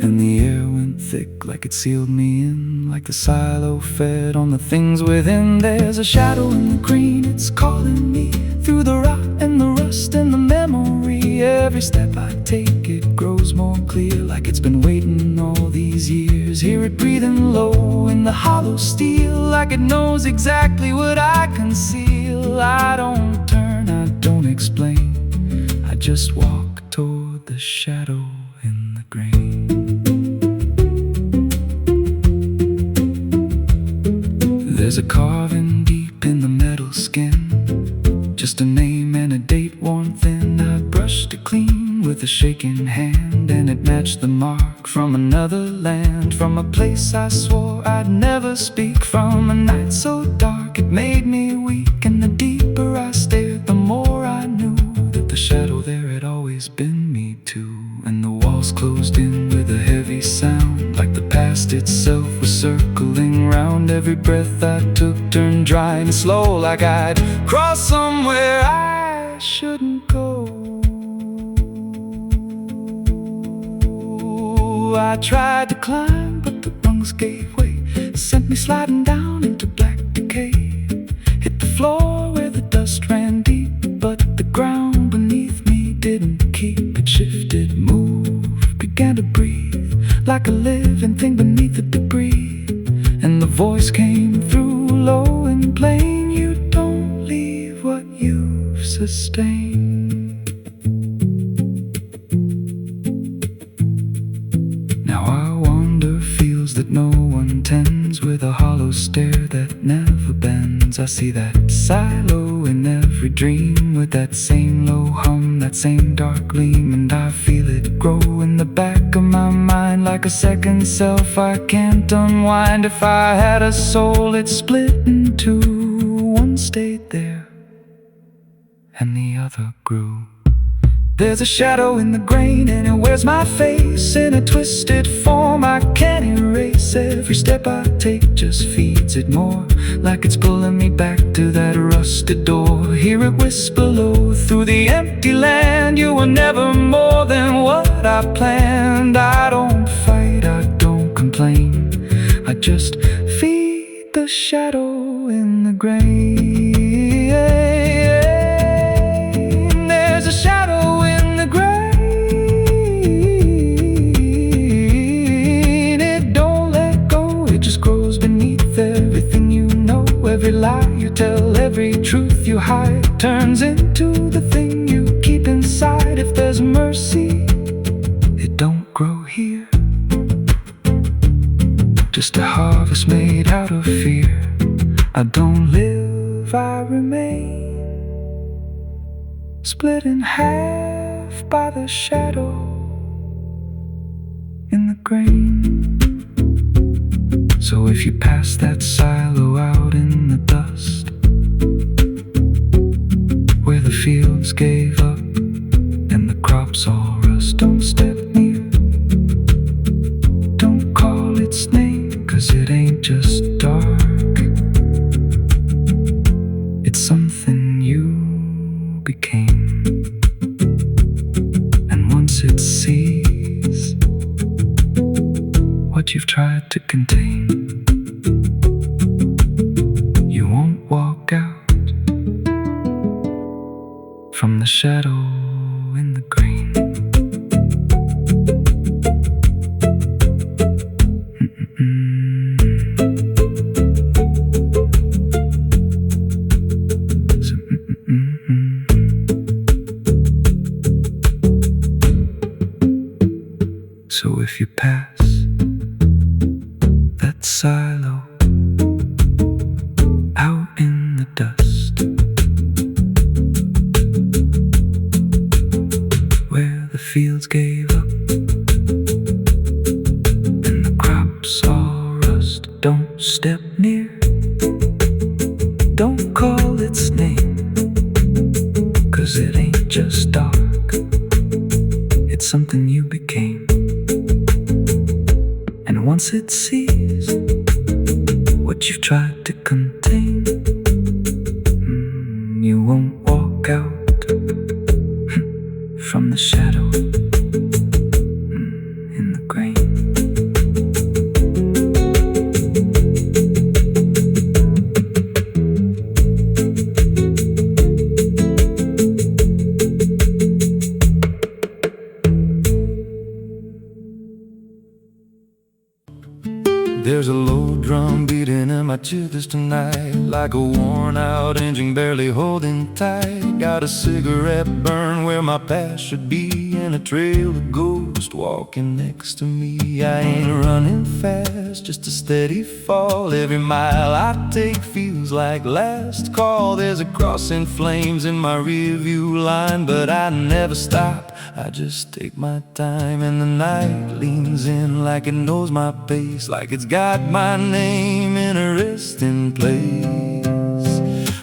And the air went thick, like it sealed me in, like the silo fed on the things within. There's a shadow in the green, it's calling me through the rot and the rust and the memory. Every step I take, it grows more clear, like it's been waiting all these years. Hear it breathing low in the hollow steel, like it knows exactly what I conceal. I don't turn, I don't explain, I just walk toward the shadow in the grain. There's a carving deep in the metal skin, just a name and a date worn thin. I brushed it clean with a shaking hand, and it matched the mark from another land, from a place I swore I'd never speak, from a night so dark it made me weak. And the deeper I stared, the more I knew that the shadow there had always been me too. And the walls closed in with a heavy sound, like the past itself was circling round. Every breath I took turned dry and slow, like I'd crossed somewhere I shouldn't go. I tried to climb, but the rungs gave way, sent me sliding down into black decay. Hit the floor where the dust ran deep, but the ground beneath me didn't keep. It shifted, moved, began to breathe, like a living thing beneath the debris. And the voice came through low and plain, you don't leave what you've sustained. Now I wander fields that no one tends, with a hollow stare that never bends. I see that silo in every dream, with that same low hum, that same dark gleam. And I feel it grow in the back of my mind, like a second self I can't unwind. If I had a soul, it split in two. One stayed there and the other grew. There's a shadow in the grain, and it wears my face in a twisted form I can't erase. Every step I take just feeds it more, like it's pulling me back to that rusted door. abyss below. Through the empty land, you were never more than what I planned. I don't fight, I don't complain, I just feed the shadow in the grain. There's a shadow in the grain. It don't let go, it just grows beneath everything you know. Every lie you tell, every truth you hide, turns into the thing you keep inside. If there's mercy, it don't grow here, just a harvest made out of fear. I don't live, I remain, split in half by the shadow in the grain. So if you pass that silo out in the dust, where the fields gave up and the crops all rust, don't step near, don't call its name, 'cause it ain't just dark, it's something you became. And once it sees what you've tried to contain, you won't walk out from the shadow in the grain. So if you pass that silo out in the dust, where the fields gave up and the crops all rust, don't step near, don't call its name, 'cause it ain't just dark, it's something you became. And once it sees what you've tried to contain, you won't walk out from the shadow in the grain. There's a low drum beating in my chest tonight, like a worn out engine barely holding tight. Got a cigarette burn where my past should be, and a trail of ghosts walking next to me. I ain't running fast, just a steady fall. Every mile I take feels like last call. There's a cross in flames in my rearview line, but I never stop, I just take my time. And the night leans in like it knows my pace, like it's got my name in a resting place.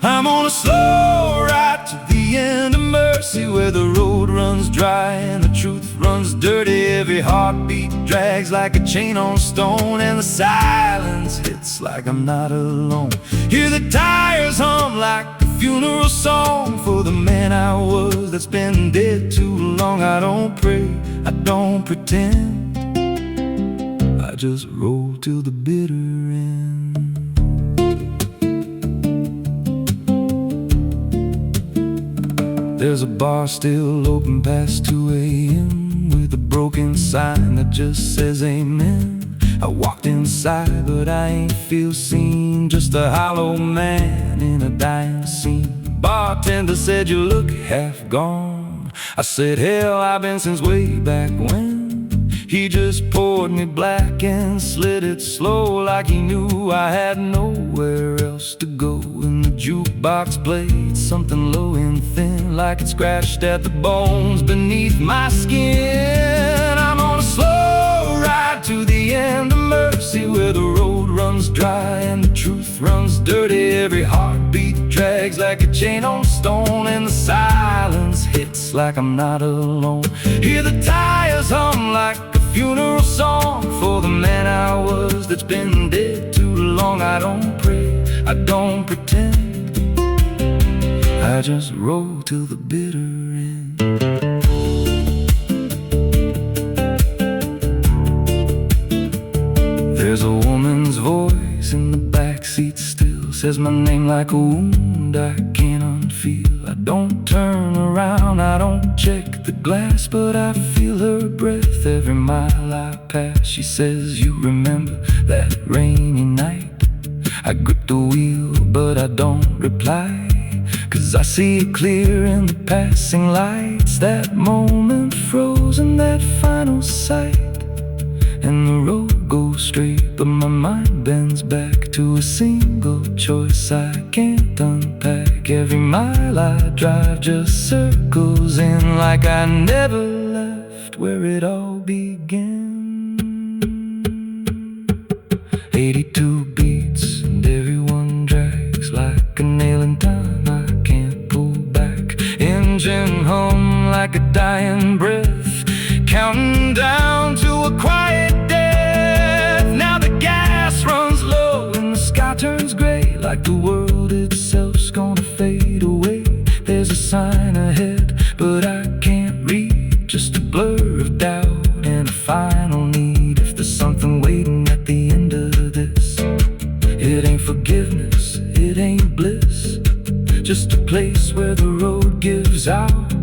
I'm on a slow ride to the end of mercy, where the road runs dry and the truth runs dirty. Every heartbeat drags like a chain on stone, and the silence hits like I'm not alone. Hear the tires hum like a funeral song for the man I was that's been dead too long. I don't pray, I don't pretend, I just roll till the bitter end. There's a bar still open past 2 a.m. with a broken sign that just says amen. I walked inside but I ain't feel seen, just a hollow man in a dying scene. Bartender said you look half gone. I said hell, I've been since way back when. He just poured me black and slid it slow, like he knew I had nowhere else to go. And the jukebox played something low and thin, like it scratched at the bones beneath my skin. I'm on a slow ride to the end of mercy, where the road runs dry and the truth runs dirty. Every heartbeat drags like a chain on stone, and the silence hits like I'm not alone. Hear the tires hum like a funeral song for the man I was that's been dead too long. I don't pray, I don't pretend, I just roll till the bitter end. There's a woman's voice in the backseat still, says my name like a wound I can't unfeel. I don't turn around, I don't check the glass, but I feel her breath every mile I pass. She says, you remember that rainy night? I grip the wheel, but I don't reply, 'cause I see it clear in the passing lights. That moment frozen, that final sight, and the road goes straight, but my mind bends back to a single choice I can't unpack. Every mile I drive just circles in, like I never left where it all began. 82 beats and everyone drags like a nail in time I can't pull back. Engine hum like a dying breath, counting down to a quiet death. Now the gas runs low and the sky turns gray, like the world itself's gonna fade away. There's a sign ahead, but I can't read, just a blur of doubt and a final need. If there's something waiting at the end of this, it ain't forgiveness, it ain't bliss, just a place where the road gives out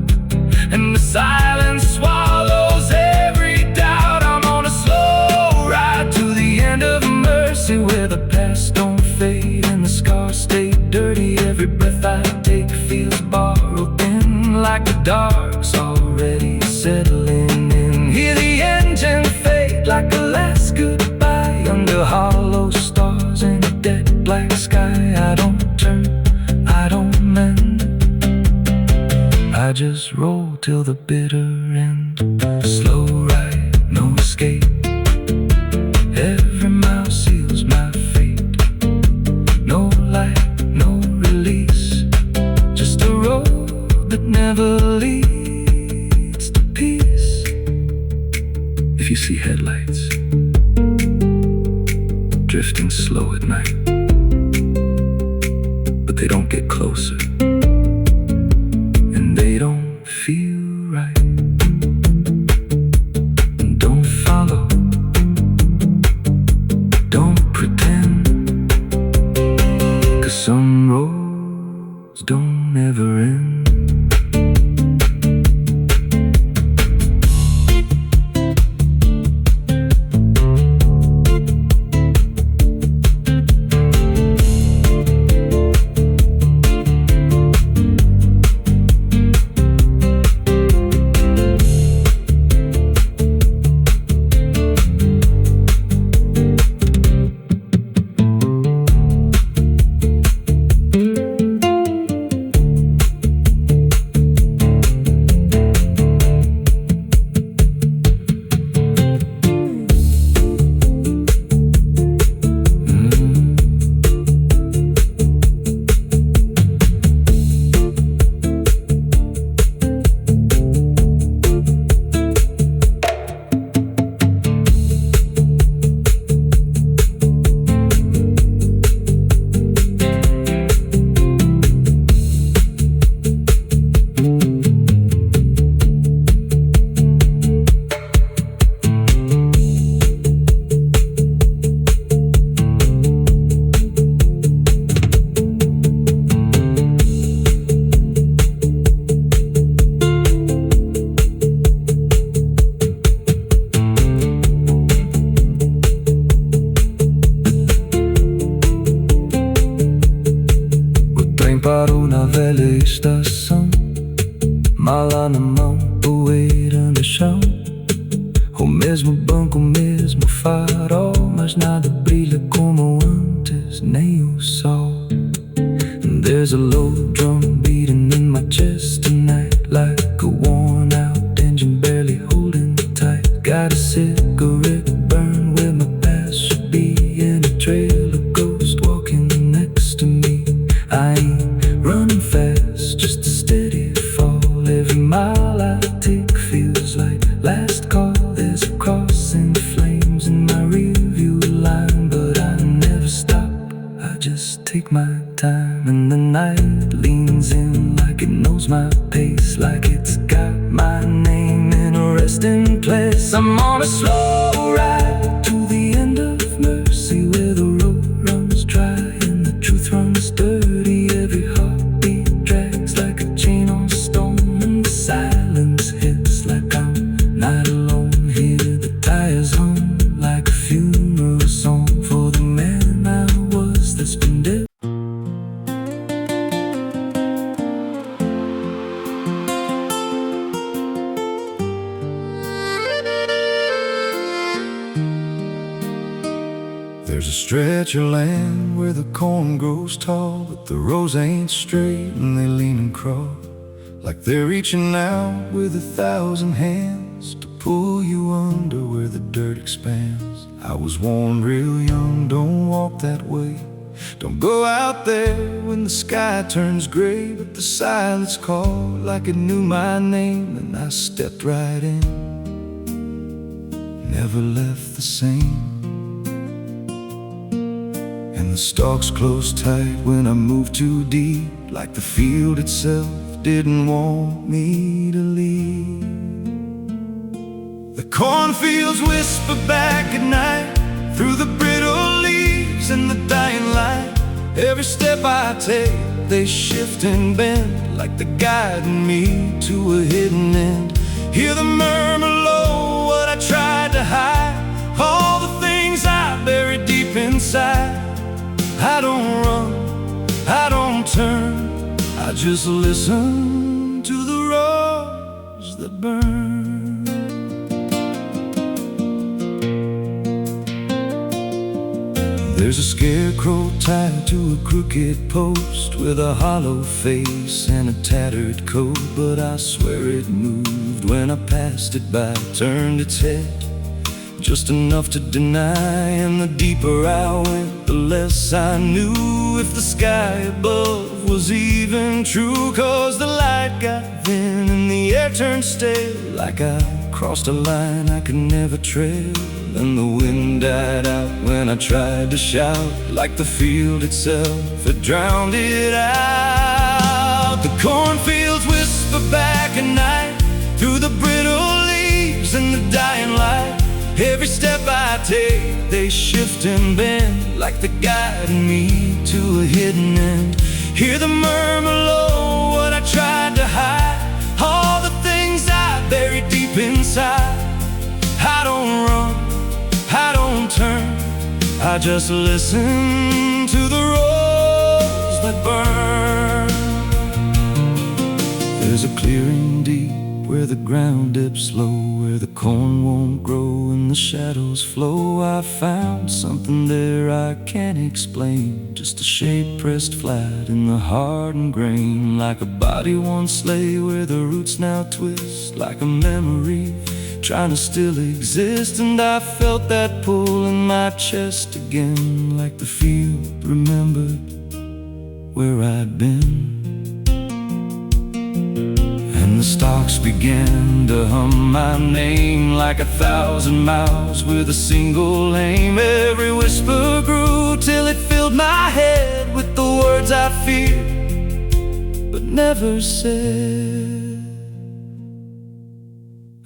and the silence swallows every doubt. I'm on a slow ride to the end of mercy, where the past don't fade and the scars stay dirty. Every breath I take feels borrowed in, like the dark's already settling in. Hear the engine fade like a last goodbye, under hollow stars in a dead black sky. I don't turn, I don't mend, I just roll till the bitter end. Slow ride, no escape, every mile seals my fate. No light, no release, just a road that never leads to peace. If you see headlights drifting slow at night, but they don't get closer, they don't feel right. Don't follow, don't pretend, 'cause some roads don't ever end. Parou na velha estação, mala na mão, poeira no chão. O mesmo banco, o mesmo farol, mas nada brilha como antes, nem o sol. And there's a low drum beating in my chest tonight, like a worn out engine barely holding tight. Got a cigarette burn where my past should be, and a trail of ghosts walking next to me. I ain't running fast, just a steady fall. Every mile I take feels like last call. There's a cross in flames in my rearview line, but I never stop, I just take my time. And the night leans in knows my pace like it's got my name in a resting place. I'm on a slow ride to the end of mercy, where the road runs dry and the truth runs dirty. Every heartbeat drags like a chain on stone, and the silence hits like I'm not alone. Hear the tires hum like a funeral song for the man I was that's been dead. There's a stretch of land where the corn grows tall, but the rows ain't straight and they lean and crawl, like they're reaching out with 1,000 hands to pull you under where the dirt expands. I was warned real young, don't walk that way, don't go out there when the sky turns gray. But the silence called like it knew my name, and I stepped right in, never left the same. And the stalks closed tight when I moved too deep, like the field itself didn't want me to leave. The cornfields whisper back at night through the brittle leaves and the dying light. Every step I take, they shift and bend, like they're guiding me to a hidden end. Hear the murmur low, what I tried to hide, all the things I buried deep inside. I don't run, I don't turn, I just listen to the roars that burn. There's a scarecrow tied to a crooked post with a hollow face and a tattered coat, but I swear it moved when I passed it by, turned its head just enough to deny. And the deeper I went, the less I knew if the sky above was even true. 'Cause the light got thin and the air turned stale, like I crossed a line I could never trail. And the wind died out when I tried to shout, like the field itself had drowned it out. The cornfields whisper back at night through the brittle leaves and the dying light. Every step I take, they shift and bend, like they're guiding me to a hidden end. Hear the murmur low, what I tried to hide, all the things I buried deep inside. I don't run, I don't turn, I just listen to the roars that burn. There's a clearing deep where the ground dips low, where the corn won't grow and the shadows flow. I found something there I can't explain, just a shape pressed flat in the hardened grain, like a body once lay where the roots now twist, like a memory trying to still exist. And I felt that pull in my chest again, like the field remembered where I'd been. And the stalks began to hum my name, like 1,000 mouths with a single aim. Every whisper grew till it filled my head with the words I feared but never said.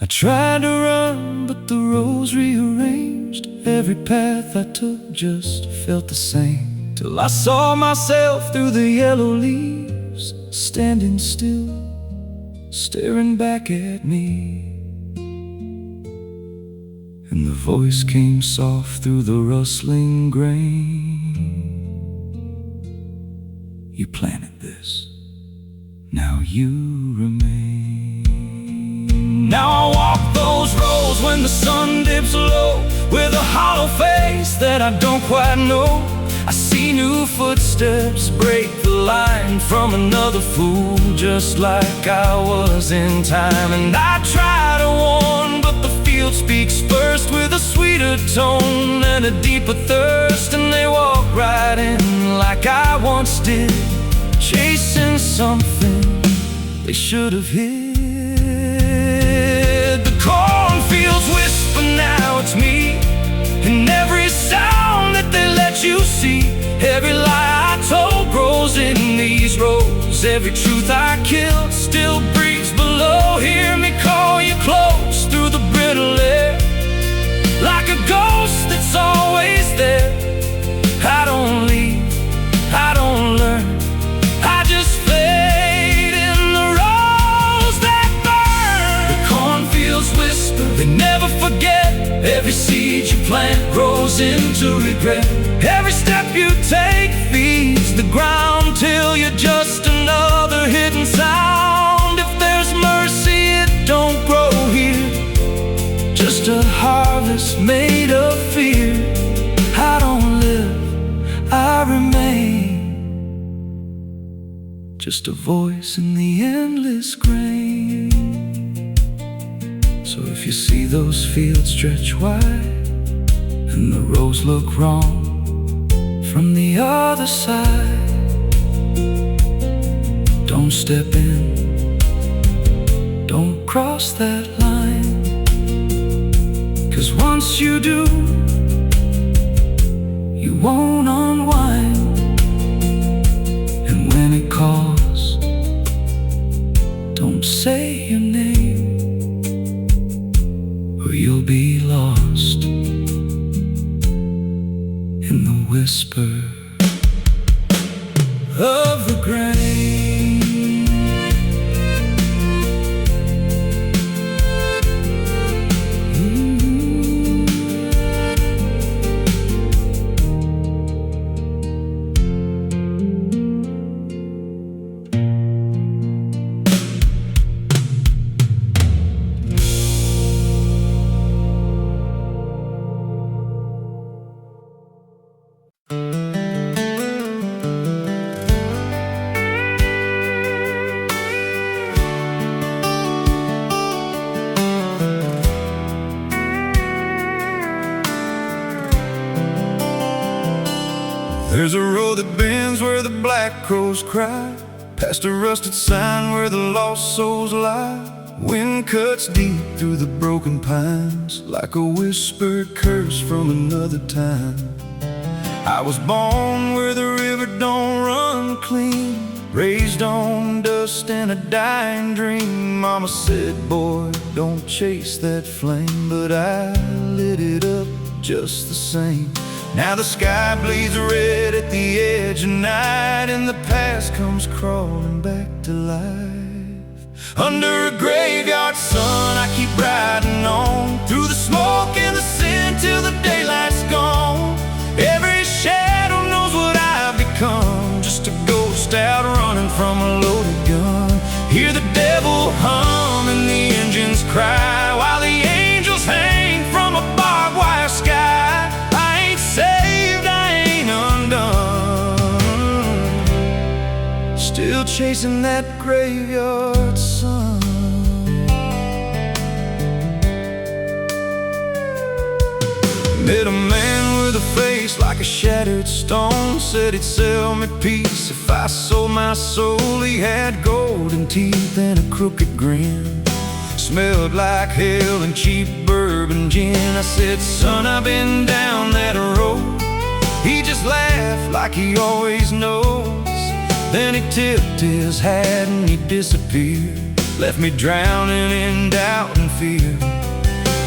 I tried to run, but the roads rearranged. Every path I took just felt the same, till I saw myself through the yellow leaves, standing still, staring back at me. And the voice came soft through the rustling grain. You planted this, now you remain. Now I walk those roads when the sun dips low, with a hollow face that I don't quite know. I see new footsteps break the line from another fool, just like I was in time. And I try to warn, but the field speaks first, with a sweeter tone and a deeper thirst. And they walk right in like I once did, chasing something they should have hid. The cornfields whisper, now it's me, and every sound that they let you see. Every lie I told grows in these rows, 'cause every truth I killed still breathes below. Hear me call you close through the brittle air, like a ghost that's always there. I don't leave, I don't learn, I just fade in the rose that burn. The cornfields whisper, they never forget. Every seed you plant grows into regret. Every step you take feeds the ground till you're just another hidden sound. If there's mercy, it don't grow here, just a harvest made of fear. I don't live, I remain, just a voice in the endless grain. So if you see those fields stretch wide and the rows look wrong from the other side, don't step in, don't cross that line, 'cause once you do, you won't unwind. And when it calls, don't say your name, or you'll be lost in the whisper of the grain. There's a road that bends where the black crows cry, past a rusted sign where the lost souls lie. Wind cuts deep through the broken pines, like a whispered curse from another time. I was born where the river don't run clean, raised on dust and a dying dream. Mama said, boy, don't chase that flame, but I lit it up just the same. Now the sky bleeds red at the edge of night, and the past comes crawling back to life. Under a graveyard sun, I keep riding on, through the smoke and the sin till the daylight's gone. Every shadow knows what I've become, just a ghost out running from a loaded gun. Hear the devil hum and the engines cry, while the angels hang from a barbed wire sky. Saved, I ain't undone, still chasing that graveyard sun. Met a man with a face like a shattered stone, said he'd sell me peace if I sold my soul. He had golden teeth and a crooked grin, smelled like hell and cheap bourbon gin. I said, son, I've been down that road. He just laughed like he always knows. Then he tipped his hat and he disappeared, left me drowning in doubt and fear.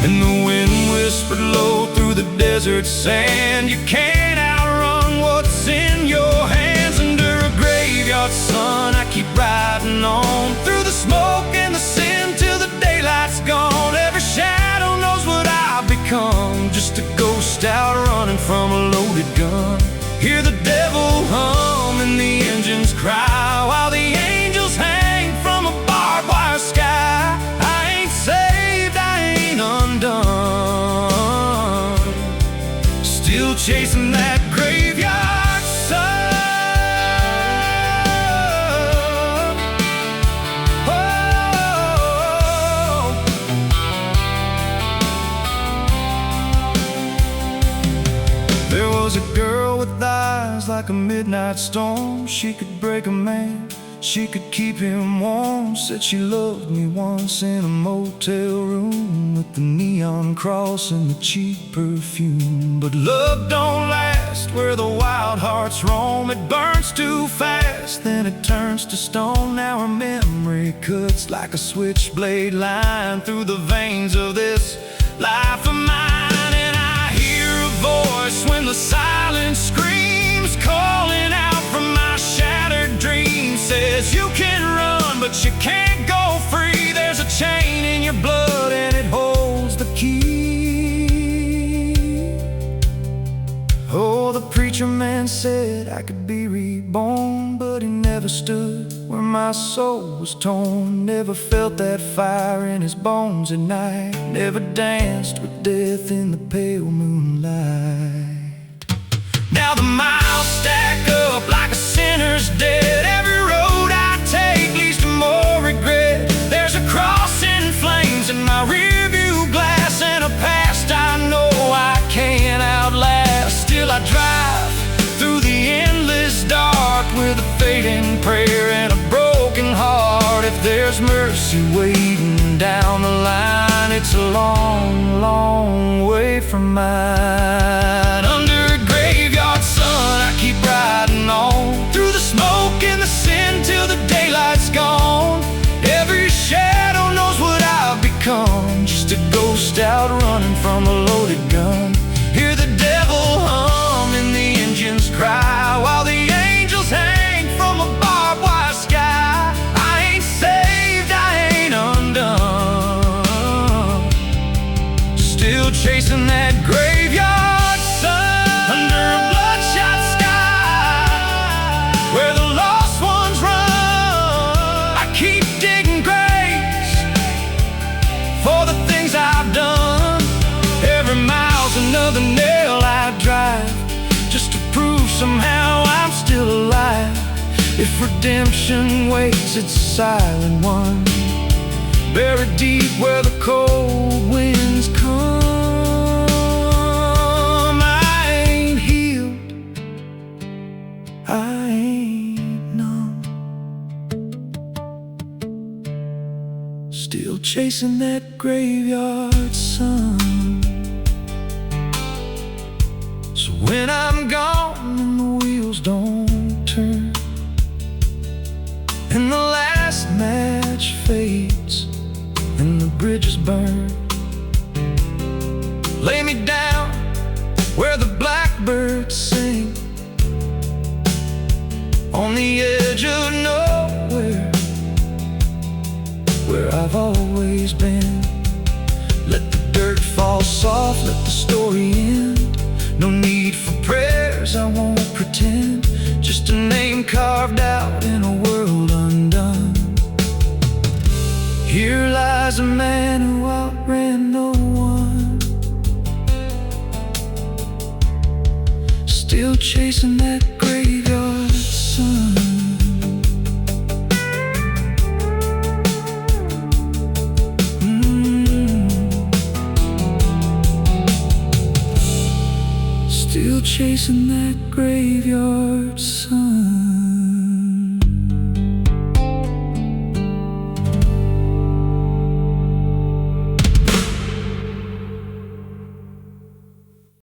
And the wind whispered low through the desert sand, you can't outrun what's in your hands. Under a graveyard sun, I keep riding on, through the smoke and the sin till the daylight's gone. Every shadow knows what I've become, just a ghost out running from a loaded gun. Hear the devil hum and the engines cry, while the angels hang from a barbed wire sky. I ain't saved, I ain't undone, still chasing that graveyard sun. There was a girl with eyes like a midnight storm. She could break a man, she could keep him warm. Said she loved me once in a motel room, with the neon cross and the cheap perfume. But love don't last, past where the wild hearts roam. It burns too fast, then it turns to stone. Now our memory cuts like a switchblade line through the veins of this life of mine. And I hear a voice when the silence screams, calling out from my shattered dreams. Says you can run, but you can't go free. There's a chain in your blood and it holds the key. Oh, the preacher man said I could be reborn, but he never stood where my soul was torn. Never felt that fire in his bones at night. Never danced with death in the pale moonlight. Now the miles stack up like a sinner's debt. Every road I take leads to more regret. There's a cross in flames in my rearview glass, and a past I know I can't outlast. Still I drive through the endless dark with a fading prayer and a broken heart. If there's mercy waiting down the line, it's a long, long way from mine. Under a graveyard sun, I keep riding on through the smoke and the sin till the daylight's gone. Every shadow knows what I've become, just a ghost out running from a loaded gun. Hear the devil hum and the engines cry, while the angels hang from a barbed wire sky. I ain't saved, I ain't undone, still chasing that graveyard sun. Under a bloodshot sky where the lost ones run, I keep digging graves for the things I've done. Every mile's another nail I drive, just to prove somehow I'm still alive. If redemption waits, it's a silent one, buried deep where the cold winds come. I ain't healed, I ain't numb, still chasing that graveyard sun. So when I'm gone and the wheels don't turn, and the last match fades and the bridges burn, lay me down where the blackbirds sing, on the edge of nowhere, where I've always been. Let the dirt fall soft, let the story end. No need for prayers, I won't pretend, just a name carved out in a world undone. Here lies a man who outran no one, still chasing that graveyard sun. Still chasing that graveyard sun.